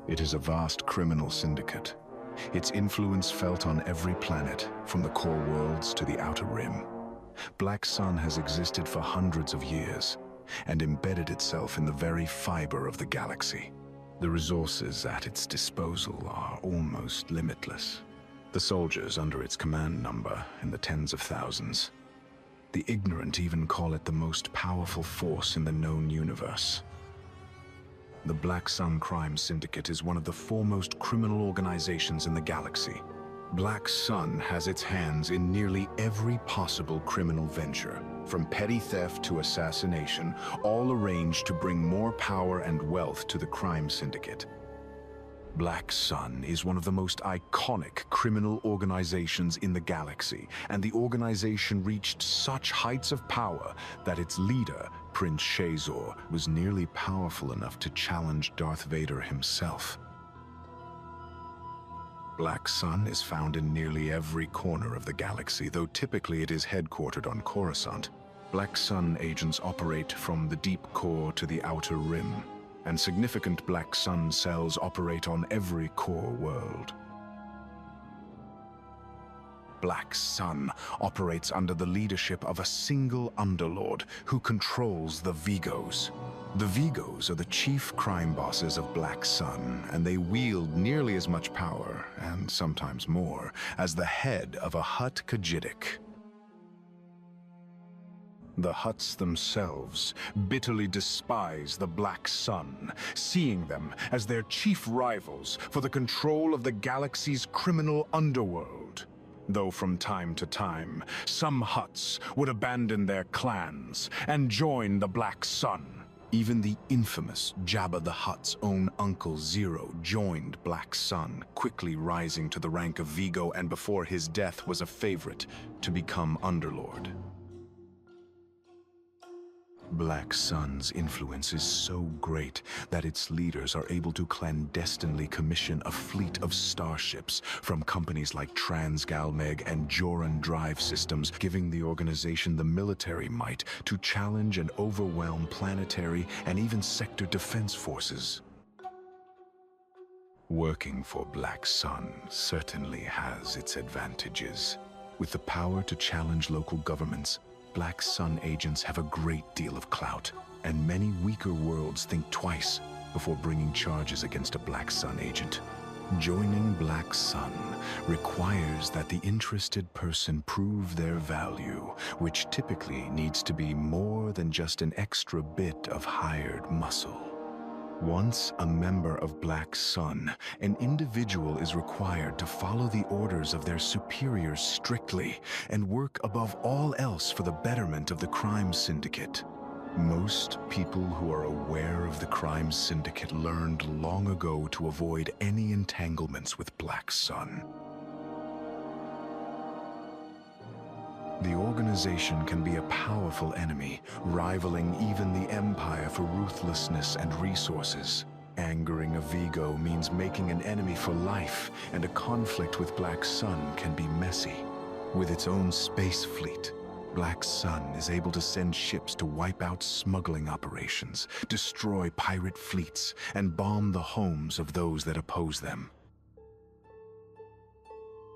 It is a vast criminal syndicate. Its influence felt on every planet, from the core worlds to the outer rim. Black Sun has existed for hundreds of years and embedded itself in the very fiber of the galaxy. The resources at its disposal are almost limitless. The soldiers under its command number in the tens of thousands. The ignorant even call it the most powerful force in the known universe. The Black Sun Crime Syndicate is one of the foremost criminal organizations in the galaxy. Black Sun has its hands in nearly every possible criminal venture, from petty theft to assassination, all arranged to bring more power and wealth to the crime syndicate. Black Sun is one of the most iconic criminal organizations in the galaxy, and the organization reached such heights of power that its leader, Prince Shazor, was nearly powerful enough to challenge Darth Vader himself. Black Sun is found in nearly every corner of the galaxy, though typically it is headquartered on Coruscant. Black Sun agents operate from the deep core to the outer rim, and significant Black Sun cells operate on every core world. Black Sun operates under the leadership of a single underlord who controls the Vigos. The Vigos are the chief crime bosses of Black Sun, and they wield nearly as much power, and sometimes more, as the head of a Hutt Khajiitic. The Hutts themselves bitterly despise the Black Sun, seeing them as their chief rivals for the control of the galaxy's criminal underworld. Though from time to time, some Hutts would abandon their clans and join the Black Sun. Even the infamous Jabba the Hutt's own Uncle Zero joined Black Sun, quickly rising to the rank of Vigo, and before his death was a favorite to become Underlord. Black Sun's influence is so great that its leaders are able to clandestinely commission a fleet of starships from companies like Transgalmeg and Joran Drive Systems, giving the organization the military might to challenge and overwhelm planetary and even sector defense forces. Working for Black Sun certainly has its advantages. With the power to challenge local governments, Black Sun agents have a great deal of clout, and many weaker worlds think twice before bringing charges against a Black Sun agent. Joining Black Sun requires that the interested person prove their value, which typically needs to be more than just an extra bit of hired muscle. Once a member of Black Sun, an individual is required to follow the orders of their superiors strictly and work above all else for the betterment of the crime syndicate. Most people who are aware of the crime syndicate learned long ago to avoid any entanglements with Black Sun. The organization can be a powerful enemy, rivaling even the Empire for ruthlessness and resources. Angering a Vigo means making an enemy for life, and a conflict with Black Sun can be messy. With its own space fleet, Black Sun is able to send ships to wipe out smuggling operations, destroy pirate fleets, and bomb the homes of those that oppose them.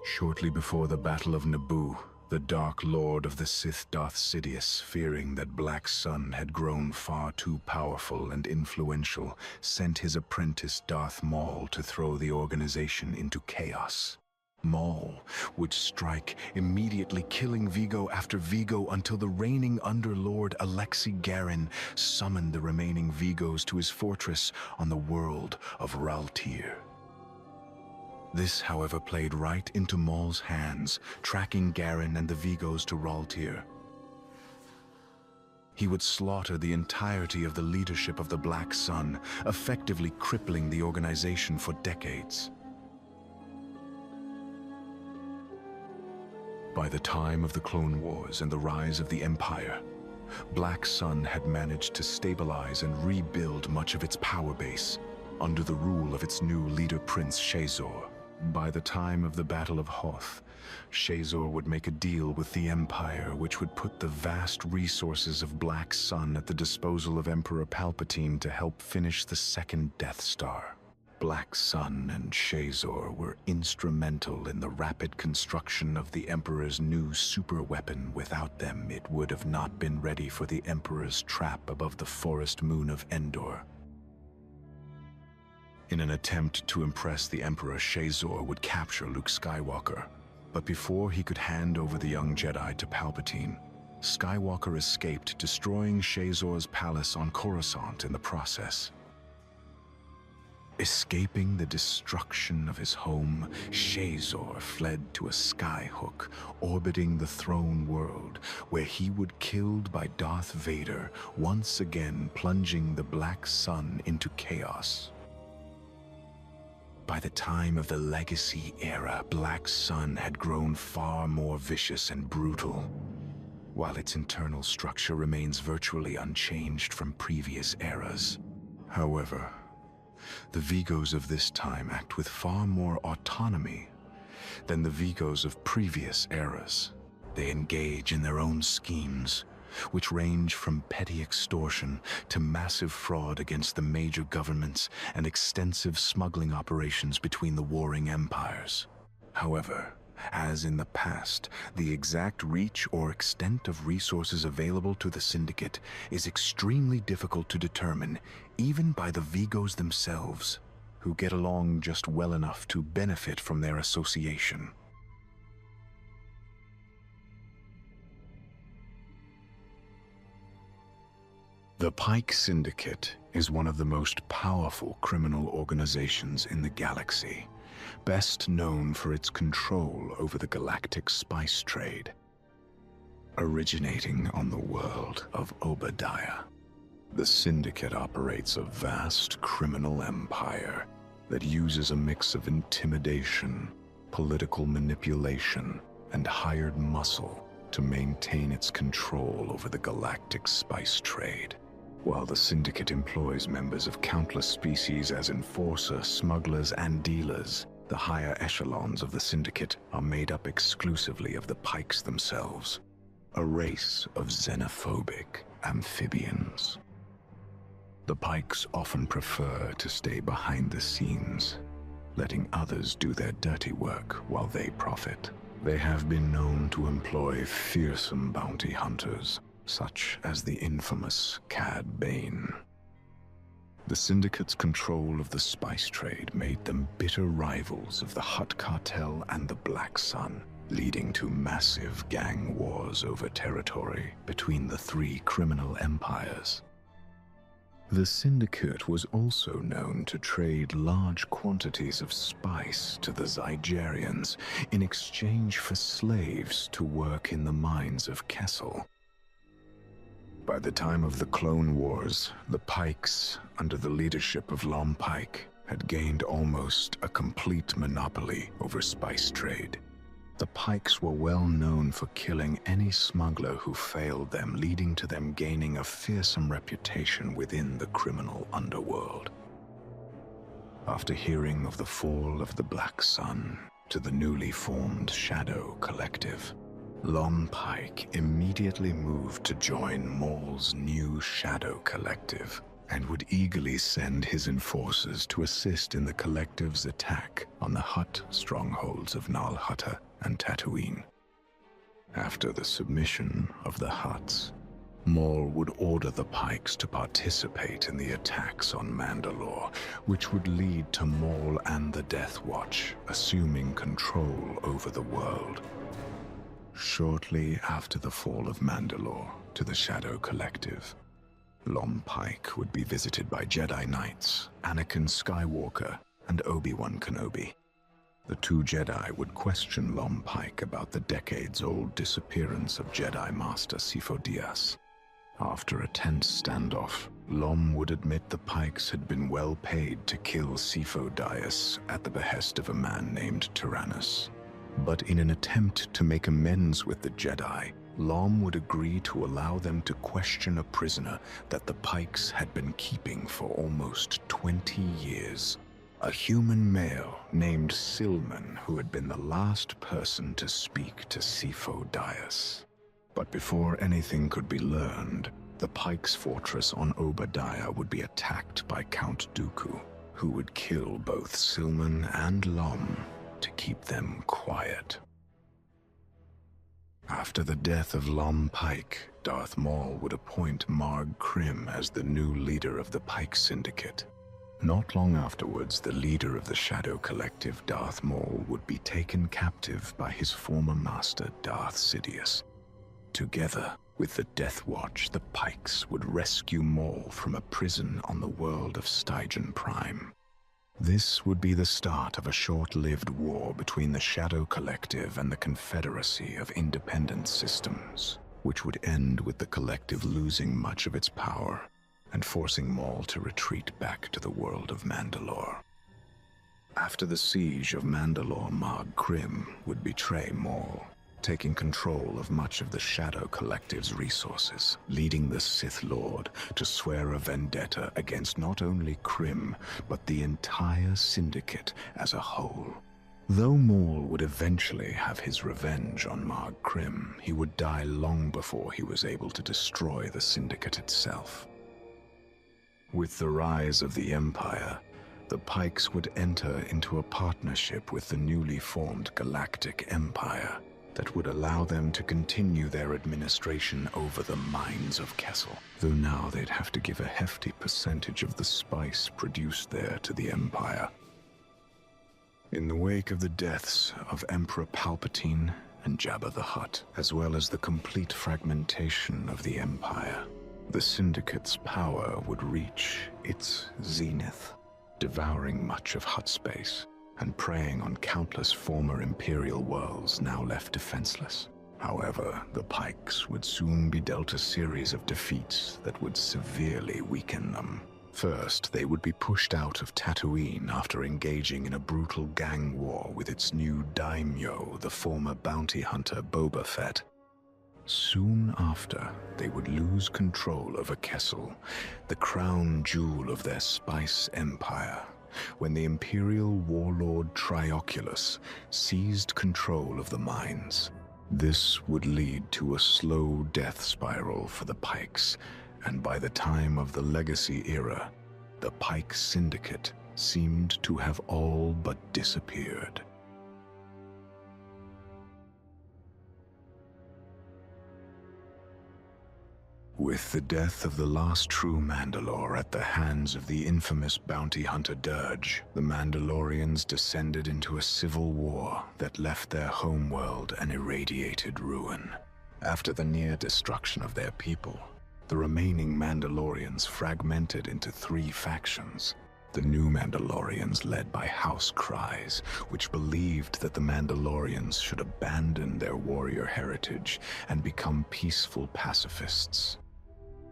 Shortly before the Battle of Naboo, the Dark Lord of the Sith Darth Sidious, fearing that Black Sun had grown far too powerful and influential, sent his apprentice Darth Maul to throw the organization into chaos. Maul would strike, immediately killing Vigo after Vigo until the reigning Underlord Alexi Garen summoned the remaining Vigos to his fortress on the world of Raltir. This, however, played right into Maul's hands, tracking Garen and the Vigos to Raltir. He would slaughter the entirety of the leadership of the Black Sun, effectively crippling the organization for decades. By the time of the Clone Wars and the rise of the Empire, Black Sun had managed to stabilize and rebuild much of its power base under the rule of its new leader, Prince Shazor. By the time of the Battle of Hoth, Shazor would make a deal with the Empire which would put the vast resources of Black Sun at the disposal of Emperor Palpatine to help finish the second Death Star. Black Sun and Shazor were instrumental in the rapid construction of the Emperor's new superweapon. Without them, it would have not been ready for the Emperor's trap above the forest moon of Endor. In an attempt to impress the Emperor, Shazor would capture Luke Skywalker. But before he could hand over the young Jedi to Palpatine, Skywalker escaped, destroying Shazor's palace on Coruscant in the process. Escaping the destruction of his home, Shazor fled to a skyhook orbiting the throne world, where he would be killed by Darth Vader, once again plunging the Black Sun into chaos. By the time of the Legacy era, Black Sun had grown far more vicious and brutal, while its internal structure remains virtually unchanged from previous eras. However, the Vigos of this time act with far more autonomy than the Vigos of previous eras. They engage in their own schemes, which range from petty extortion to massive fraud against the major governments and extensive smuggling operations between the warring empires. However, as in the past, the exact reach or extent of resources available to the Syndicate is extremely difficult to determine, even by the Vigos themselves, who get along just well enough to benefit from their association. The Pyke Syndicate is one of the most powerful criminal organizations in the galaxy, best known for its control over the galactic spice trade. Originating on the world of Obadiah, the Syndicate operates a vast criminal empire that uses a mix of intimidation, political manipulation, and hired muscle to maintain its control over the galactic spice trade. While the Syndicate employs members of countless species as enforcer, smugglers, and dealers, the higher echelons of the Syndicate are made up exclusively of the Pykes themselves, a race of xenophobic amphibians. The Pykes often prefer to stay behind the scenes, letting others do their dirty work while they profit. They have been known to employ fearsome bounty hunters, such as the infamous Cad Bane. The Syndicate's control of the spice trade made them bitter rivals of the Hutt Cartel and the Black Sun, leading to massive gang wars over territory between the three criminal empires. The Syndicate was also known to trade large quantities of spice to the Zygerians in exchange for slaves to work in the mines of Kessel. By the time of the Clone Wars, the Pykes, under the leadership of Lom Pyke, had gained almost a complete monopoly over spice trade. The Pykes were well known for killing any smuggler who failed them, leading to them gaining a fearsome reputation within the criminal underworld. After hearing of the fall of the Black Sun to the newly formed Shadow Collective, Lom Pyke immediately moved to join Maul's new Shadow Collective and would eagerly send his enforcers to assist in the Collective's attack on the Hutt strongholds of Nal Hutta and Tatooine. After the submission of the Hutts, Maul would order the Pykes to participate in the attacks on Mandalore, which would lead to Maul and the Death Watch assuming control over the world. Shortly after the fall of Mandalore to the Shadow Collective, Lom Pyke would be visited by Jedi Knights Anakin Skywalker and Obi-Wan Kenobi. The two Jedi would question Lom Pyke about the decades-old disappearance of Jedi Master Sifo Dyas. After a tense standoff, Lom would admit the Pykes had been well paid to kill Sifo Dyas at the behest of a man named Tyrannus. But in an attempt to make amends with the Jedi, Lom would agree to allow them to question a prisoner that the Pykes had been keeping for almost 20 years. a human male named Silman who had been the last person to speak to Sifo Dyas. But before anything could be learned, the Pyke's fortress on Obadiah would be attacked by Count Dooku, who would kill both Silman and Lom to keep them quiet. After the death of Lom Pyke, Darth Maul would appoint Marg Krim as the new leader of the Pyke Syndicate. Not long afterwards, the leader of the Shadow Collective, Darth Maul, would be taken captive by his former master, Darth Sidious. Together with the Death Watch, the Pykes would rescue Maul from a prison on the world of Stygian Prime. This would be the start of a short-lived war between the Shadow Collective and the Confederacy of Independent Systems, which would end with the Collective losing much of its power and forcing Maul to retreat back to the world of Mandalore. After the siege of Mandalore, Marg Krim would betray Maul, taking control of much of the Shadow Collective's resources, leading the Sith Lord to swear a vendetta against not only Krim, but the entire Syndicate as a whole. Though Maul would eventually have his revenge on Marg Krim, he would die long before he was able to destroy the Syndicate itself. With the rise of the Empire, the Pykes would enter into a partnership with the newly formed Galactic Empire that would allow them to continue their administration over the mines of Kessel, though now they'd have to give a hefty percentage of the spice produced there to the Empire. In the wake of the deaths of Emperor Palpatine and Jabba the Hutt, as well as the complete fragmentation of the Empire, the Syndicate's power would reach its zenith, devouring much of Hutt space and preying on countless former Imperial worlds now left defenseless. However, the Pykes would soon be dealt a series of defeats that would severely weaken them. First, they would be pushed out of Tatooine after engaging in a brutal gang war with its new daimyo, the former bounty hunter Boba Fett. Soon after, they would lose control over Kessel, the crown jewel of their spice empire, when the Imperial warlord Trioculus seized control of the mines. This would lead to a slow death spiral for the Pykes, and by the time of the Legacy era, the Pyke Syndicate seemed to have all but disappeared. With the death of the last true Mandalore at the hands of the infamous bounty hunter Dirge, the Mandalorians descended into a civil war that left their homeworld an irradiated ruin. After the near destruction of their people, the remaining Mandalorians fragmented into 3 factions. The new Mandalorians led by House Kryze, which believed that the Mandalorians should abandon their warrior heritage and become peaceful pacifists.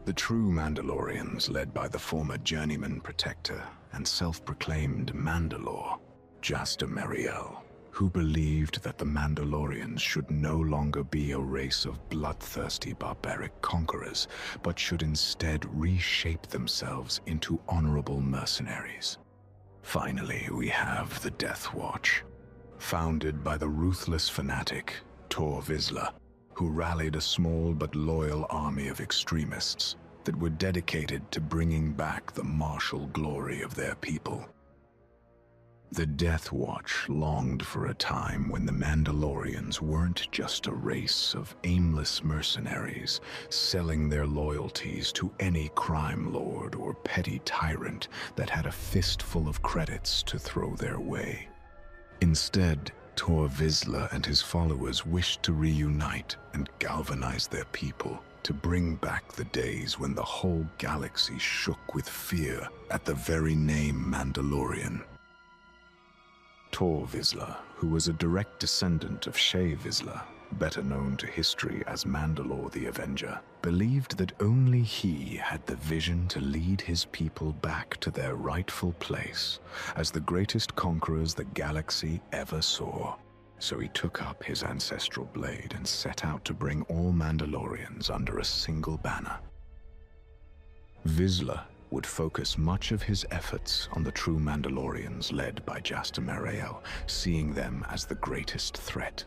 The true Mandalorians, led by the former Journeyman Protector and self-proclaimed Mandalore, Jasta Mariel, who believed that the Mandalorians should no longer be a race of bloodthirsty barbaric conquerors, but should instead reshape themselves into honorable mercenaries. Finally, we have the Death Watch, founded by the ruthless fanatic Tor Vizsla, who rallied a small but loyal army of extremists that were dedicated to bringing back the martial glory of their people. The Death Watch longed for a time when the Mandalorians weren't just a race of aimless mercenaries selling their loyalties to any crime lord or petty tyrant that had a fistful of credits to throw their way. Instead, Tor Vizsla and his followers wished to reunite and galvanize their people to bring back the days when the whole galaxy shook with fear at the very name Mandalorian. Tor Vizsla, who was a direct descendant of Shae Vizsla, better known to history as Mandalore the Avenger, believed that only he had the vision to lead his people back to their rightful place as the greatest conquerors the galaxy ever saw. So he took up his ancestral blade and set out to bring all Mandalorians under a single banner. Vizsla would focus much of his efforts on the true Mandalorians led by Jaster Merael, seeing them as the greatest threat.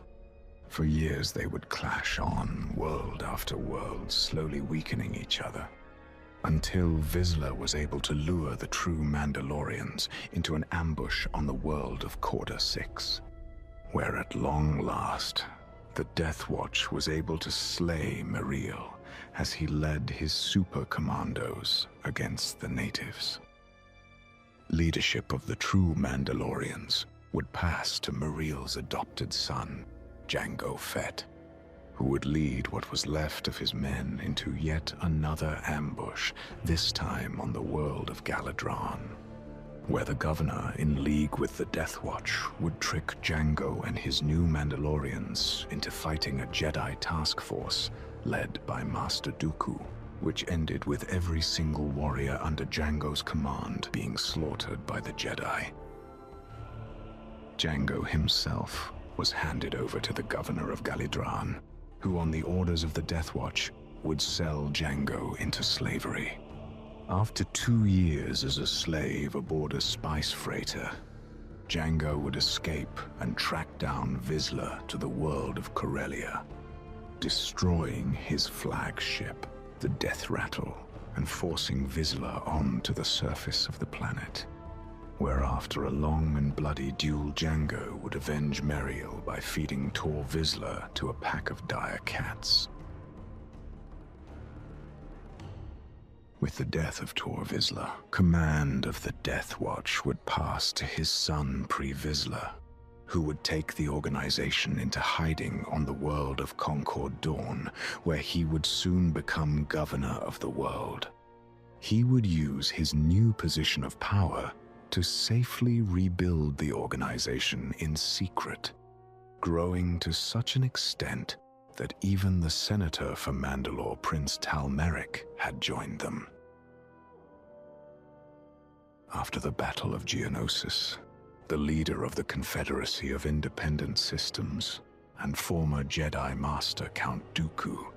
For years they would clash on, world after world, slowly weakening each other, until Vizsla was able to lure the true Mandalorians into an ambush on the world of Corda 6, where at long last, the Death Watch was able to slay Merael as he led his super commandos against the natives. Leadership of the true Mandalorians would pass to Merael's adopted son, Jango Fett, who would lead what was left of his men into yet another ambush, this time on the world of Galadron, where the governor, in league with the Death Watch, would trick Jango and his new Mandalorians into fighting a Jedi task force led by Master Dooku, which ended with every single warrior under Jango's command being slaughtered by the Jedi. Jango himself was handed over to the governor of Galadron, who on the orders of the Death Watch would sell Jango into slavery. After 2 years as a slave aboard a spice freighter, Jango would escape and track down Vizsla to the world of Corellia, destroying his flagship, the Death Rattle, and forcing Vizsla onto the surface of the planet, where after a long and bloody duel, Jango would avenge Merael by feeding Tor Vizsla to a pack of dire cats. With the death of Tor Vizsla, command of the Death Watch would pass to his son Pre Vizsla, who would take the organization into hiding on the world of Concord Dawn, where he would soon become governor of the world. He would use his new position of power to safely rebuild the organization in secret, growing to such an extent that even the senator for Mandalore, Prince Talmeric, had joined them. After the Battle of Geonosis, the leader of the Confederacy of Independent Systems and former Jedi Master Count Dooku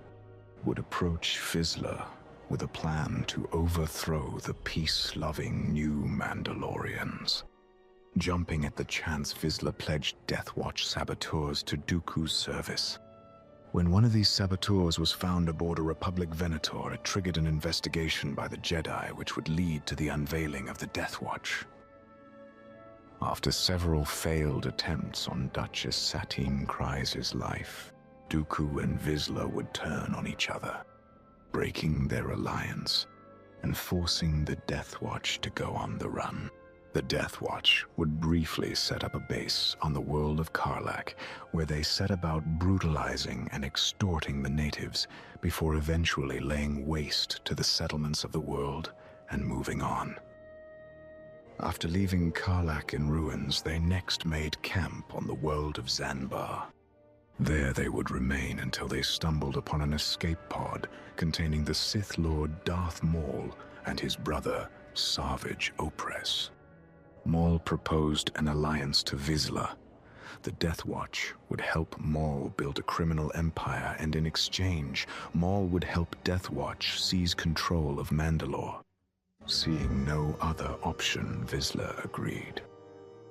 would approach Vizsla with a plan to overthrow the peace-loving new Mandalorians. Jumping at the chance, Vizsla pledged Death Watch saboteurs to Dooku's service. When one of these saboteurs was found aboard a Republic Venator, it triggered an investigation by the Jedi which would lead to the unveiling of the Death Watch. After several failed attempts on Duchess Satine Kryze's life, Dooku and Vizsla would turn on each other, breaking their alliance and forcing the Death Watch to go on the run. The Death Watch would briefly set up a base on the world of Karlak, where they set about brutalizing and extorting the natives before eventually laying waste to the settlements of the world and moving on. After leaving Karlak in ruins, they next made camp on the world of Zanbar. There they would remain until they stumbled upon an escape pod containing the Sith Lord Darth Maul and his brother, Savage Opress. Maul proposed an alliance to Vizsla. The Death Watch would help Maul build a criminal empire, and in exchange, Maul would help Death Watch seize control of Mandalore. Seeing no other option, Vizsla agreed.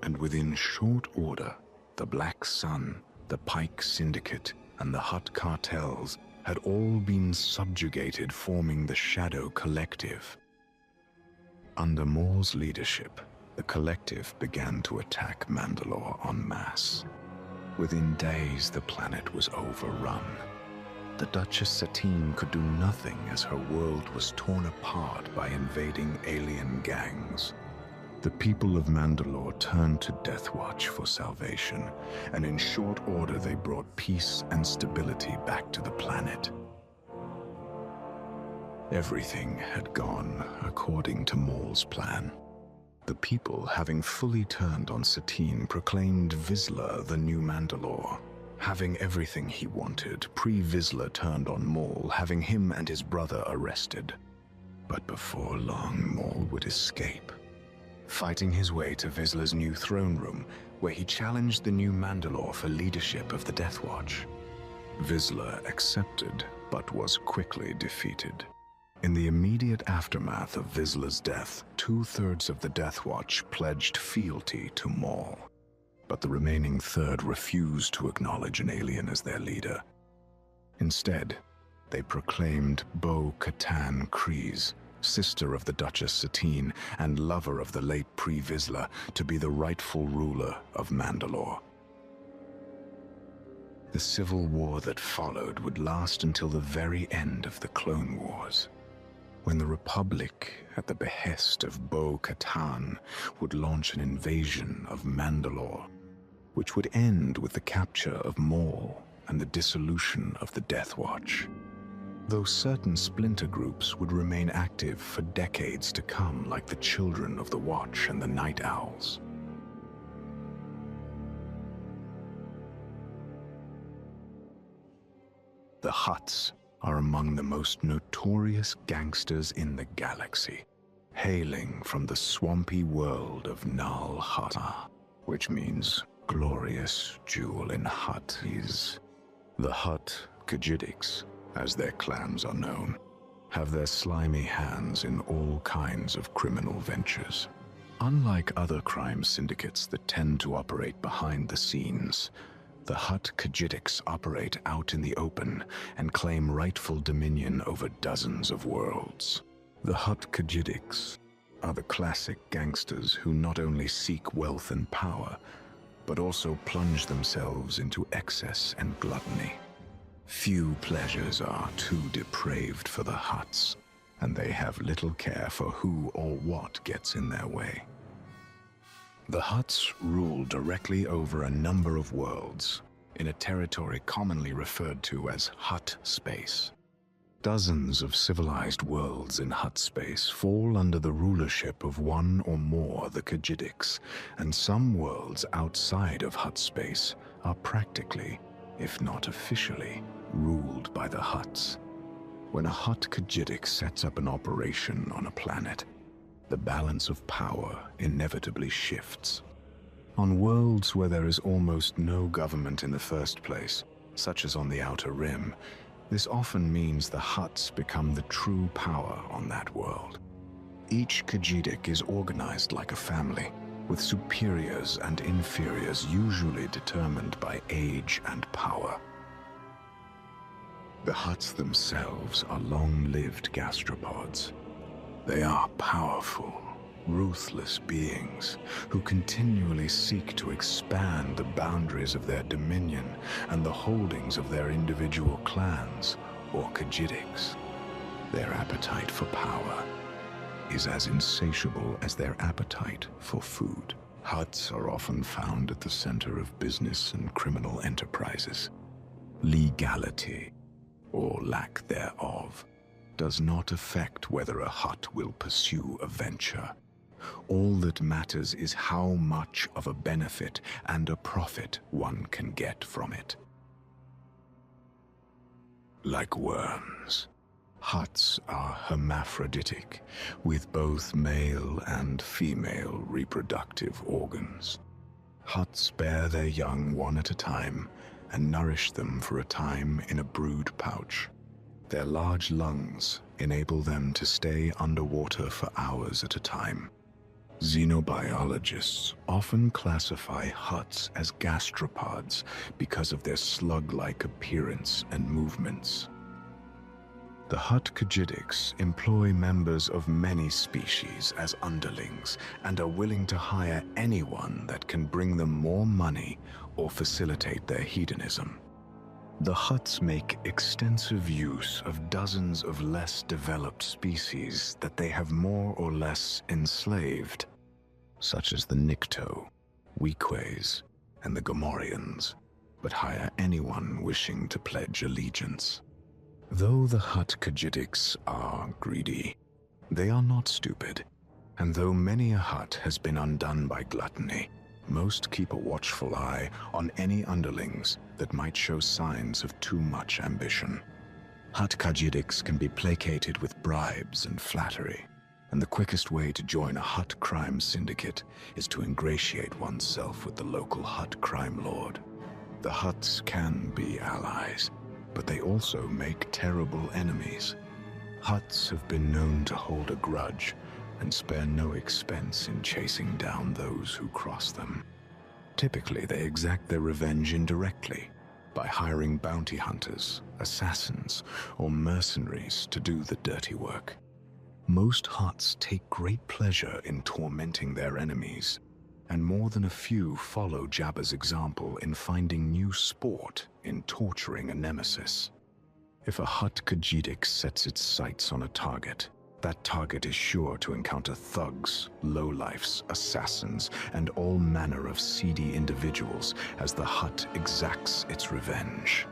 And within short order, the Black Sun, the Pyke Syndicate, and the Hutt Cartels had all been subjugated, forming the Shadow Collective. Under Maul's leadership, the Collective began to attack Mandalore en masse. Within days, the planet was overrun. The Duchess Satine could do nothing as her world was torn apart by invading alien gangs. The people of Mandalore turned to Death Watch for salvation, and in short order they brought peace and stability back to the planet. Everything had gone according to Maul's plan. The people, having fully turned on Satine, proclaimed Vizsla the new Mandalore. Having everything he wanted, Pre-Vizsla turned on Maul, having him and his brother arrested. But before long, Maul would escape, fighting his way to Vizsla's new throne room, where he challenged the new Mandalore for leadership of the Death Watch. Vizsla accepted, but was quickly defeated. In the immediate aftermath of Vizsla's death, 2/3 of the Death Watch pledged fealty to Maul. But the remaining third refused to acknowledge an alien as their leader. Instead, they proclaimed Bo-Katan Kryze, sister of the Duchess Satine and lover of the late Pre Vizsla, to be the rightful ruler of Mandalore. The civil war that followed would last until the very end of the Clone Wars, when the Republic, at the behest of Bo-Katan, would launch an invasion of Mandalore, which would end with the capture of Maul and the dissolution of the Death Watch. Though certain splinter groups would remain active for decades to come, like the Children of the Watch and the Night Owls. The Hutts are among the most notorious gangsters in the galaxy, hailing from the swampy world of Nal Hutta, which means glorious jewel in Hutt. The Hutt Khajidics, as their clans are known, have their slimy hands in all kinds of criminal ventures. Unlike other crime syndicates that tend to operate behind the scenes, the Hutt Khajidics operate out in the open and claim rightful dominion over dozens of worlds. The Hutt Khajidics are the classic gangsters who not only seek wealth and power, but also plunge themselves into excess and gluttony. Few pleasures are too depraved for the Hutts, and they have little care for who or what gets in their way. The Hutts rule directly over a number of worlds, in a territory commonly referred to as Hutt space. Dozens of civilized worlds in Hutt space fall under the rulership of one or more of the Khajidics, and some worlds outside of Hutt space are practically, if not officially, ruled by the Hutts. When a Hutt Khajidik sets up an operation on a planet, the balance of power inevitably shifts. On worlds where there is almost no government in the first place, such as on the Outer Rim, this often means the Hutts become the true power on that world. Each Khajidik is organized like a family, with superiors and inferiors usually determined by age and power. The Hutts themselves are long-lived gastropods. They are powerful, ruthless beings who continually seek to expand the boundaries of their dominion and the holdings of their individual clans, or Khajidics. Their appetite for power is as insatiable as their appetite for food. Hutts are often found at the center of business and criminal enterprises. Legality, or lack thereof, does not affect whether a Hutt will pursue a venture. All that matters is how much of a benefit and a profit one can get from it. Like worms, Hutts are hermaphroditic, with both male and female reproductive organs. Hutts bear their young one at a time and nourish them for a time in a brood pouch. Their large lungs enable them to stay underwater for hours at a time. Xenobiologists often classify Hutts as gastropods because of their slug-like appearance and movements. The Hutt Khajidics employ members of many species as underlings and are willing to hire anyone that can bring them more money or facilitate their hedonism. The Hutts make extensive use of dozens of less developed species that they have more or less enslaved, such as the Nikto, Weequays, and the Gamorreans, but hire anyone wishing to pledge allegiance. Though the Hutt Khajidics are greedy, they are not stupid, and though many a Hutt has been undone by gluttony, most keep a watchful eye on any underlings that might show signs of too much ambition. Hutt Khajidics can be placated with bribes and flattery, and the quickest way to join a Hutt crime syndicate is to ingratiate oneself with the local Hutt crime lord. The Hutts can be allies, but they also make terrible enemies. Hutts have been known to hold a grudge and spare no expense in chasing down those who cross them. Typically, they exact their revenge indirectly by hiring bounty hunters, assassins, or mercenaries to do the dirty work. Most Hutts take great pleasure in tormenting their enemies, and more than a few follow Jabba's example in finding new sport in torturing a nemesis. If a Hutt Khajiitic sets its sights on a target, that target is sure to encounter thugs, lowlifes, assassins, and all manner of seedy individuals as the Hutt exacts its revenge.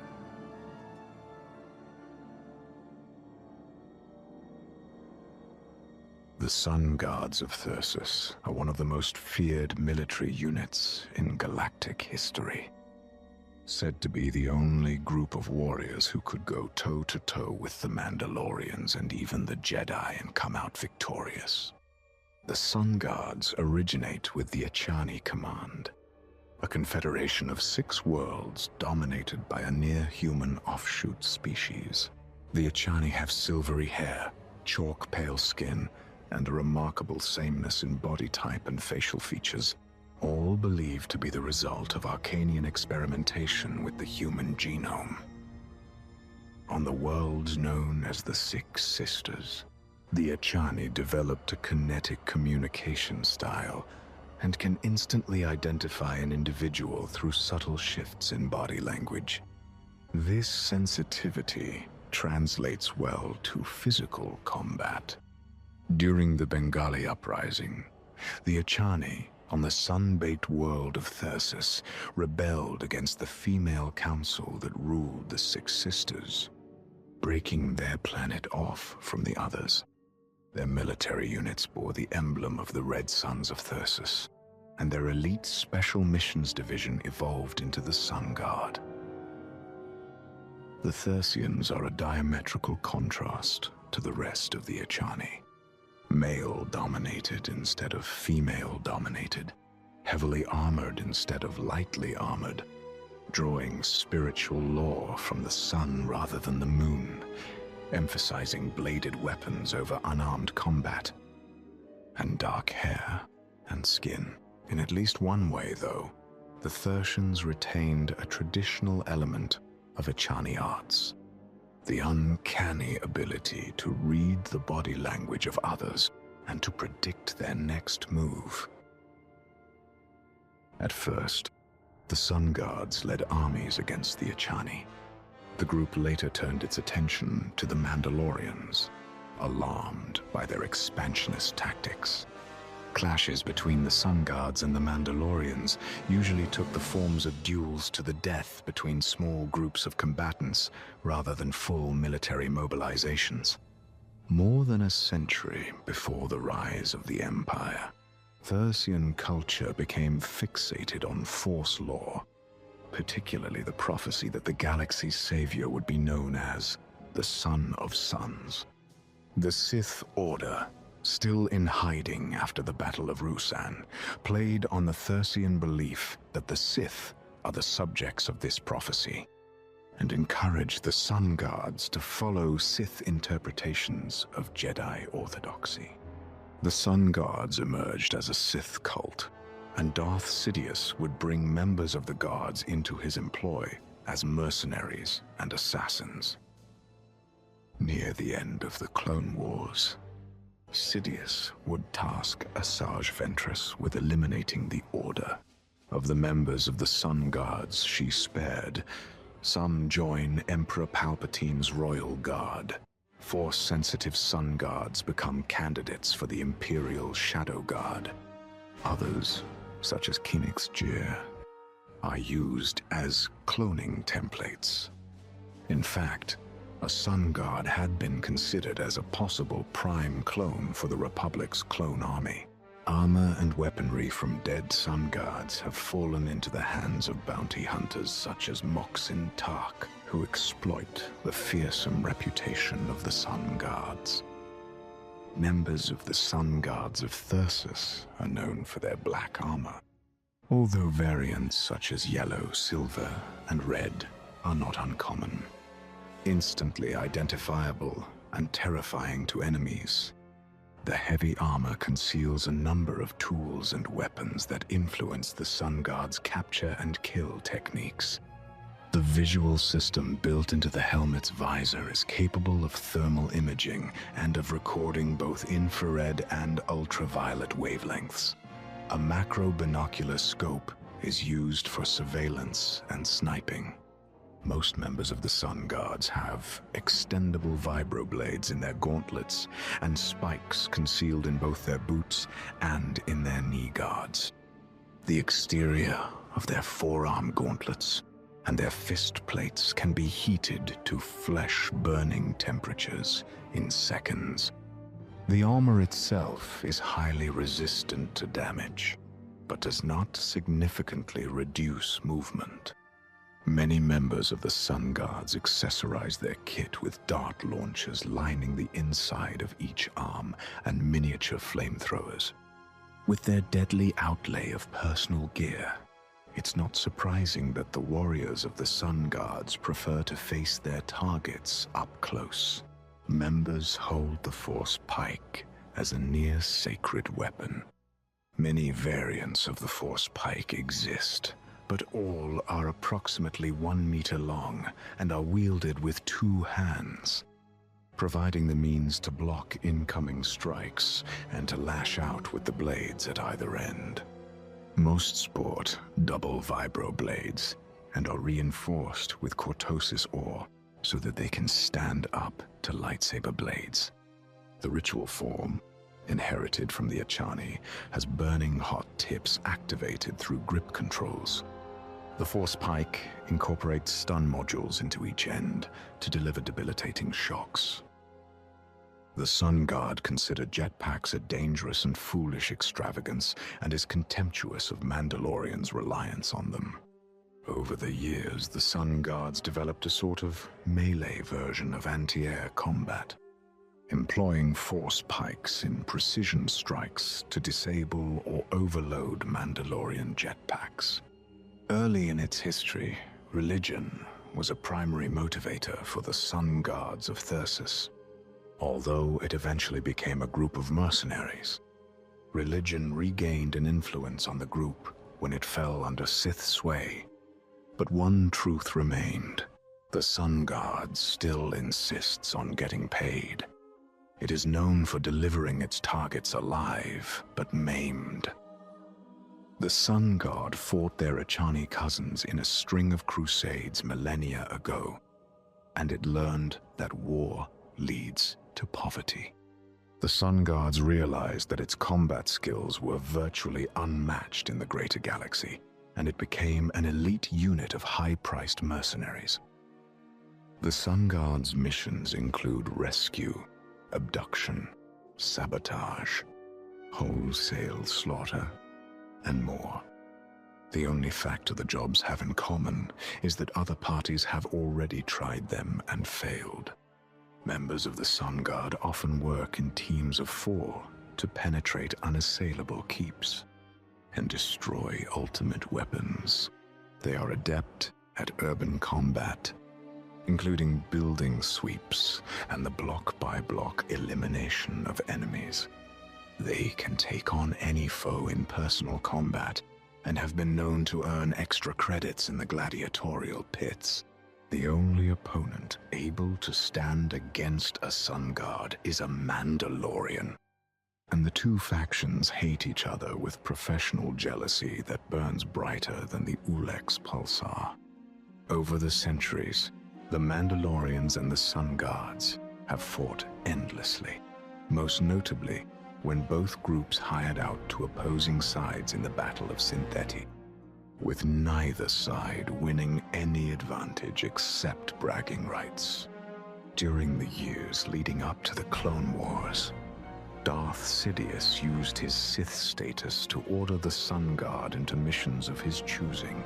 The Sun Guards of Thyrsus are one of the most feared military units in galactic history. Said to be the only group of warriors who could go toe-to-toe with the Mandalorians and even the Jedi and come out victorious. The Sun Guards originate with the Echani Command, a confederation of 6 worlds dominated by a near-human offshoot species. The Echani have silvery hair, chalk-pale skin, and a remarkable sameness in body type and facial features, all believed to be the result of Arcanian experimentation with the human genome. On the worlds known as the Six Sisters, the Echani developed a kinetic communication style and can instantly identify an individual through subtle shifts in body language. This sensitivity translates well to physical combat. During the Bengali uprising, the Echani, on the sun-baked world of Thyrsus, rebelled against the female council that ruled the Six Sisters, breaking their planet off from the others. Their military units bore the emblem of the Red Suns of Thyrsus, and their elite Special Missions Division evolved into the Sun Guard. The Thyrsians are a diametrical contrast to the rest of the Echani. Male-dominated instead of female-dominated, heavily armored instead of lightly armored, drawing spiritual lore from the sun rather than the moon, emphasizing bladed weapons over unarmed combat, and dark hair and skin. In at least one way, though, the Thyrsians retained a traditional element of Echani arts. The uncanny ability to read the body language of others and to predict their next move. At first, the Sun Guards led armies against the Echani. The group later turned its attention to the Mandalorians, alarmed by their expansionist tactics. Clashes between the Sun Guards and the Mandalorians usually took the forms of duels to the death between small groups of combatants rather than full military mobilizations. More than a century before the rise of the Empire, Thyrsian culture became fixated on Force lore, particularly the prophecy that the galaxy's savior would be known as the Son of Suns. The Sith Order, still in hiding after the Battle of Ruusan, played on the Thyrsian belief that the Sith are the subjects of this prophecy, and encouraged the Sun Guards to follow Sith interpretations of Jedi orthodoxy. The Sun Guards emerged as a Sith cult, and Darth Sidious would bring members of the Guards into his employ as mercenaries and assassins. Near the end of the Clone Wars, Sidious would task Asajj Ventress with eliminating the Order. Of the members of the Sun Guards she spared, some join Emperor Palpatine's Royal Guard. Force-sensitive Sun Guards become candidates for the Imperial Shadow Guard. Others, such as Kinnick's Jir, are used as cloning templates. In fact, a Sun Guard had been considered as a possible prime clone for the Republic's clone army. Armor and weaponry from dead Sun Guards have fallen into the hands of bounty hunters such as Moxin Tark, who exploit the fearsome reputation of the Sun Guards. Members of the Sun Guards of Thyrsus are known for their black armor, although variants such as yellow, silver, and red are not uncommon. Instantly identifiable, and terrifying to enemies. The heavy armor conceals a number of tools and weapons that influence the Sun God's capture and kill techniques. The visual system built into the helmet's visor is capable of thermal imaging and of recording both infrared and ultraviolet wavelengths. A macro binocular scope is used for surveillance and sniping. Most members of the Sun Guards have extendable vibroblades in their gauntlets and spikes concealed in both their boots and in their knee guards. The exterior of their forearm gauntlets and their fist plates can be heated to flesh-burning temperatures in seconds. The armor itself is highly resistant to damage, but does not significantly reduce movement. Many members of the Sun Guards accessorize their kit with dart launchers lining the inside of each arm and miniature flamethrowers. With their deadly outlay of personal gear, it's not surprising that the warriors of the Sun Guards prefer to face their targets up close. Members hold the Force Pyke as a near-sacred weapon. Many variants of the Force Pyke exist, but all are approximately 1 meter long and are wielded with 2 hands, providing the means to block incoming strikes and to lash out with the blades at either end. Most sport double vibro blades and are reinforced with cortosis ore so that they can stand up to lightsaber blades. The ritual form, inherited from the Achani, has burning hot tips activated through grip controls. The Force Pyke incorporates stun modules into each end to deliver debilitating shocks. The Sun Guard consider jetpacks a dangerous and foolish extravagance and is contemptuous of Mandalorians' reliance on them. Over the years, the Sun Guards developed a sort of melee version of anti-air combat, employing Force Pikes in precision strikes to disable or overload Mandalorian jetpacks. Early in its history, religion was a primary motivator for the Sun Guards of Thyrsus. Although it eventually became a group of mercenaries, religion regained an influence on the group when it fell under Sith sway. But one truth remained: the Sun Guard still insists on getting paid. It is known for delivering its targets alive, but maimed. The Sun Guard fought their Achani cousins in a string of crusades millennia ago, and it learned that war leads to poverty. The Sun Guards realized that its combat skills were virtually unmatched in the greater galaxy, and it became an elite unit of high-priced mercenaries. The Sun Guard's missions include rescue, abduction, sabotage, wholesale slaughter, and more. The only factor the jobs have in common is that other parties have already tried them and failed. Members of the Sun Guard often work in teams of 4 to penetrate unassailable keeps and destroy ultimate weapons. They are adept at urban combat, including building sweeps and the block-by-block elimination of enemies. They can take on any foe in personal combat and have been known to earn extra credits in the gladiatorial pits. The only opponent able to stand against a Sun Guard is a Mandalorian, and the two factions hate each other with professional jealousy that burns brighter than the Ulex pulsar. Over the centuries, the Mandalorians and the Sun Guards have fought endlessly, most notably when both groups hired out to opposing sides in the Battle of Syndicate, with neither side winning any advantage except bragging rights. During the years leading up to the Clone Wars, Darth Sidious used his Sith status to order the Sun Guard into missions of his choosing.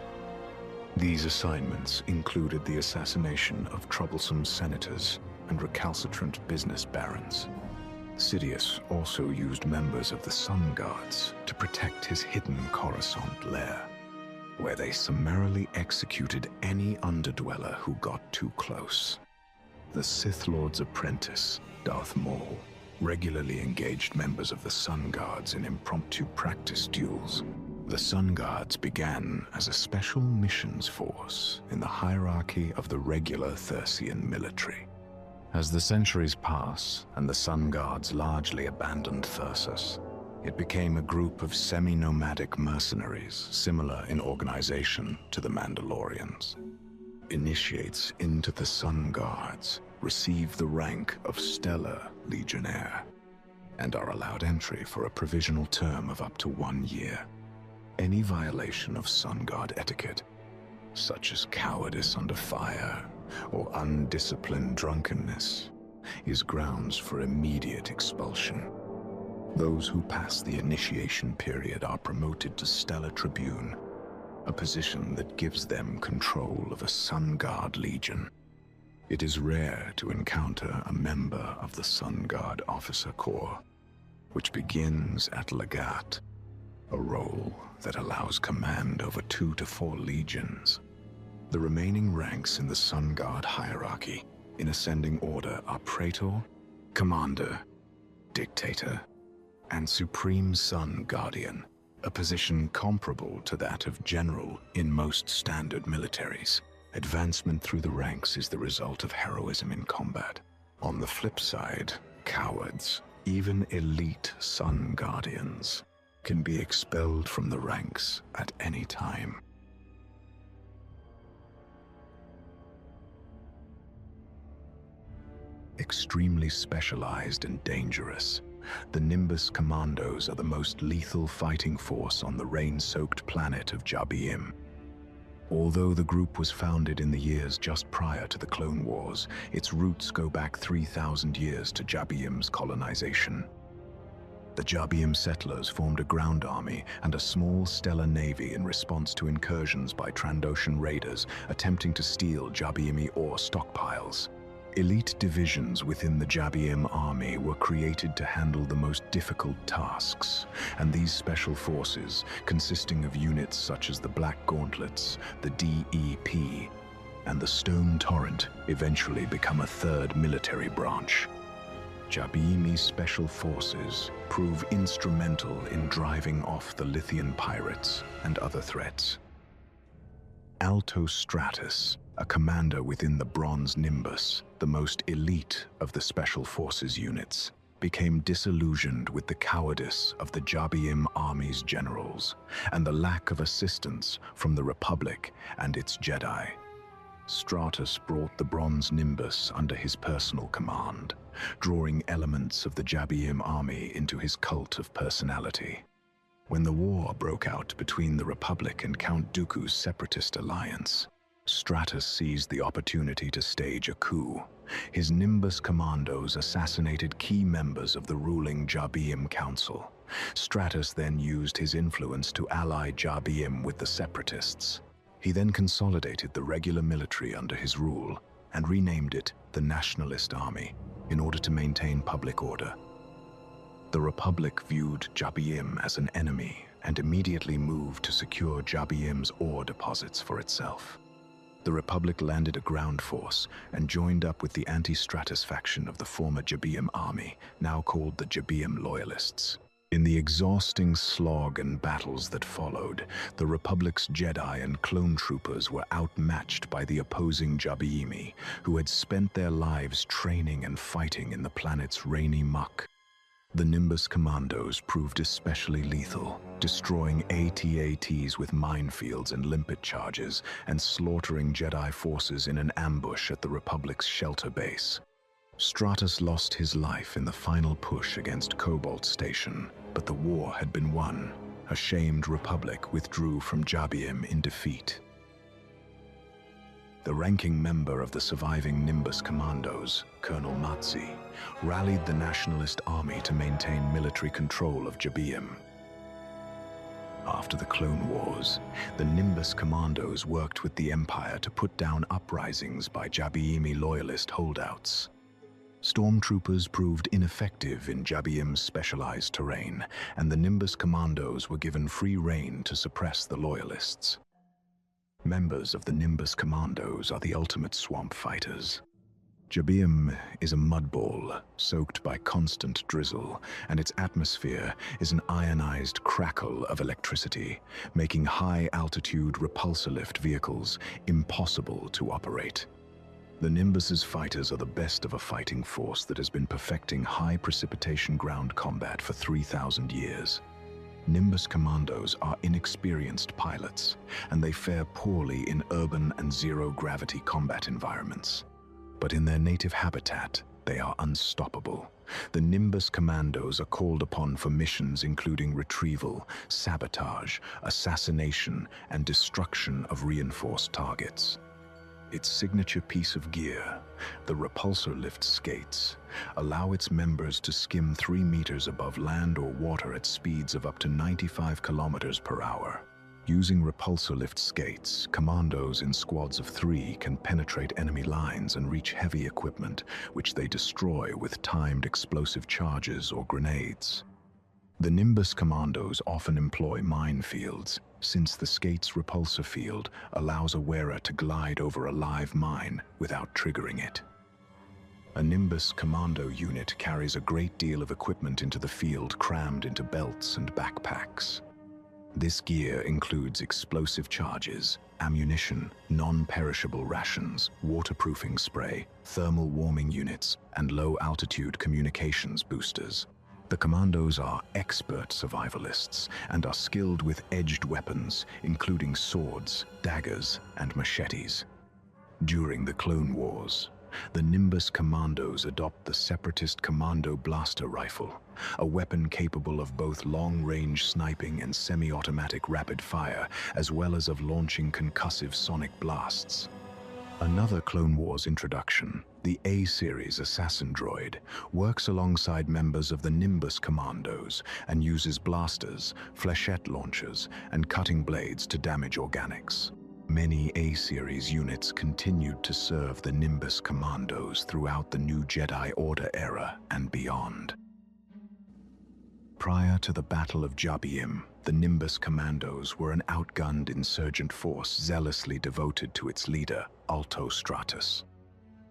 These assignments included the assassination of troublesome senators and recalcitrant business barons. Sidious also used members of the Sun Guards to protect his hidden Coruscant lair, where they summarily executed any underdweller who got too close. The Sith Lord's apprentice, Darth Maul, regularly engaged members of the Sun Guards in impromptu practice duels. The Sun Guards began as a special missions force in the hierarchy of the regular Thursian military. As the centuries pass and the Sun Guards largely abandoned Thursus, it became a group of semi-nomadic mercenaries similar in organization to the Mandalorians. Initiates into the Sun Guards receive the rank of Stellar Legionnaire and are allowed entry for a provisional term of up to 1 year. Any violation of Sun Guard etiquette, such as cowardice under fire or undisciplined drunkenness, is grounds for immediate expulsion. Those who pass the initiation period are promoted to Stellar Tribune, a position that gives them control of a Sun Guard Legion. It is rare to encounter a member of the Sun Guard Officer Corps, which begins at Legat, a role that allows command over 2 to 4 legions. The remaining ranks in the Sun Guard hierarchy, in ascending order, are Praetor, Commander, Dictator, and Supreme Sun Guardian, a position comparable to that of General in most standard militaries. Advancement through the ranks is the result of heroism in combat. On the flip side, cowards, even elite Sun Guardians, can be expelled from the ranks at any time. Extremely specialized and dangerous, the Nimbus Commandos are the most lethal fighting force on the rain-soaked planet of Jabiim. Although the group was founded in the years just prior to the Clone Wars, its roots go back 3,000 years to Jabiim's colonization. The Jabiim settlers formed a ground army and a small stellar navy in response to incursions by Trandoshan raiders attempting to steal Jabiimi ore stockpiles. Elite divisions within the Jabiim army were created to handle the most difficult tasks, and these special forces, consisting of units such as the Black Gauntlets, the DEP, and the Stone Torrent, eventually become a third military branch. Jabiimi's special forces prove instrumental in driving off the Lithian pirates and other threats. Alto Stratus, a commander within the Bronze Nimbus, the most elite of the Special Forces units, became disillusioned with the cowardice of the Jabiim army's generals and the lack of assistance from the Republic and its Jedi. Stratus brought the Bronze Nimbus under his personal command, drawing elements of the Jabiim army into his cult of personality. When the war broke out between the Republic and Count Dooku's separatist alliance, Stratus seized the opportunity to stage a coup. His Nimbus commandos assassinated key members of the ruling Jabiim Council. Stratus then used his influence to ally Jabiim with the separatists. He then consolidated the regular military under his rule and renamed it the Nationalist Army in order to maintain public order. The Republic viewed Jabiim as an enemy and immediately moved to secure Jabiim's ore deposits for itself. The Republic landed a ground force and joined up with the anti-Stratus faction of the former Jabiim army, now called the Jabiim Loyalists. In the exhausting slog and battles that followed, the Republic's Jedi and clone troopers were outmatched by the opposing Jabiimi, who had spent their lives training and fighting in the planet's rainy muck. The Nimbus Commandos proved especially lethal, destroying AT-ATs with minefields and limpet charges and slaughtering Jedi forces in an ambush at the Republic's shelter base. Stratus lost his life in the final push against Cobalt Station, but the war had been won. A shamed Republic withdrew from Jabiim in defeat. The ranking member of the surviving Nimbus Commandos, Colonel Matzi, rallied the Nationalist Army to maintain military control of Jabiim. After the Clone Wars, the Nimbus Commandos worked with the Empire to put down uprisings by Jabiimi loyalist holdouts. Stormtroopers proved ineffective in Jabiim's specialized terrain, and the Nimbus Commandos were given free rein to suppress the loyalists. Members of the Nimbus Commandos are the ultimate swamp fighters. Jabiim is a mud ball soaked by constant drizzle, and its atmosphere is an ionized crackle of electricity, making high-altitude repulsor lift vehicles impossible to operate. The Nimbus's fighters are the best of a fighting force that has been perfecting high-precipitation ground combat for 3,000 years. Nimbus commandos are inexperienced pilots, and they fare poorly in urban and zero-gravity combat environments. But in their native habitat, they are unstoppable. The Nimbus commandos are called upon for missions including retrieval, sabotage, assassination, and destruction of reinforced targets. Its signature piece of gear, the repulsor lift skates, allow its members to skim 3 meters above land or water at speeds of up to 95 kilometers per hour. Using repulsor lift skates, commandos in squads of 3 can penetrate enemy lines and reach heavy equipment, which they destroy with timed explosive charges or grenades. The Nimbus commandos often employ minefields, since the skate's repulsor field allows a wearer to glide over a live mine without triggering it. A Nimbus commando unit carries a great deal of equipment into the field crammed into belts and backpacks. This gear includes explosive charges, ammunition, non-perishable rations, waterproofing spray, thermal warming units, and low-altitude communications boosters. The commandos are expert survivalists and are skilled with edged weapons, including swords, daggers, and machetes. During the Clone Wars, the Nimbus commandos adopt the Separatist Commando blaster rifle, a weapon capable of both long-range sniping and semi-automatic rapid fire, as well as of launching concussive sonic blasts. Another Clone Wars introduction, the A-Series assassin droid, works alongside members of the Nimbus commandos and uses blasters, flechette launchers, and cutting blades to damage organics. Many A-Series units continued to serve the Nimbus commandos throughout the New Jedi Order era and beyond. Prior to the Battle of Jabiim, the Nimbus commandos were an outgunned insurgent force zealously devoted to its leader, Alto Stratus.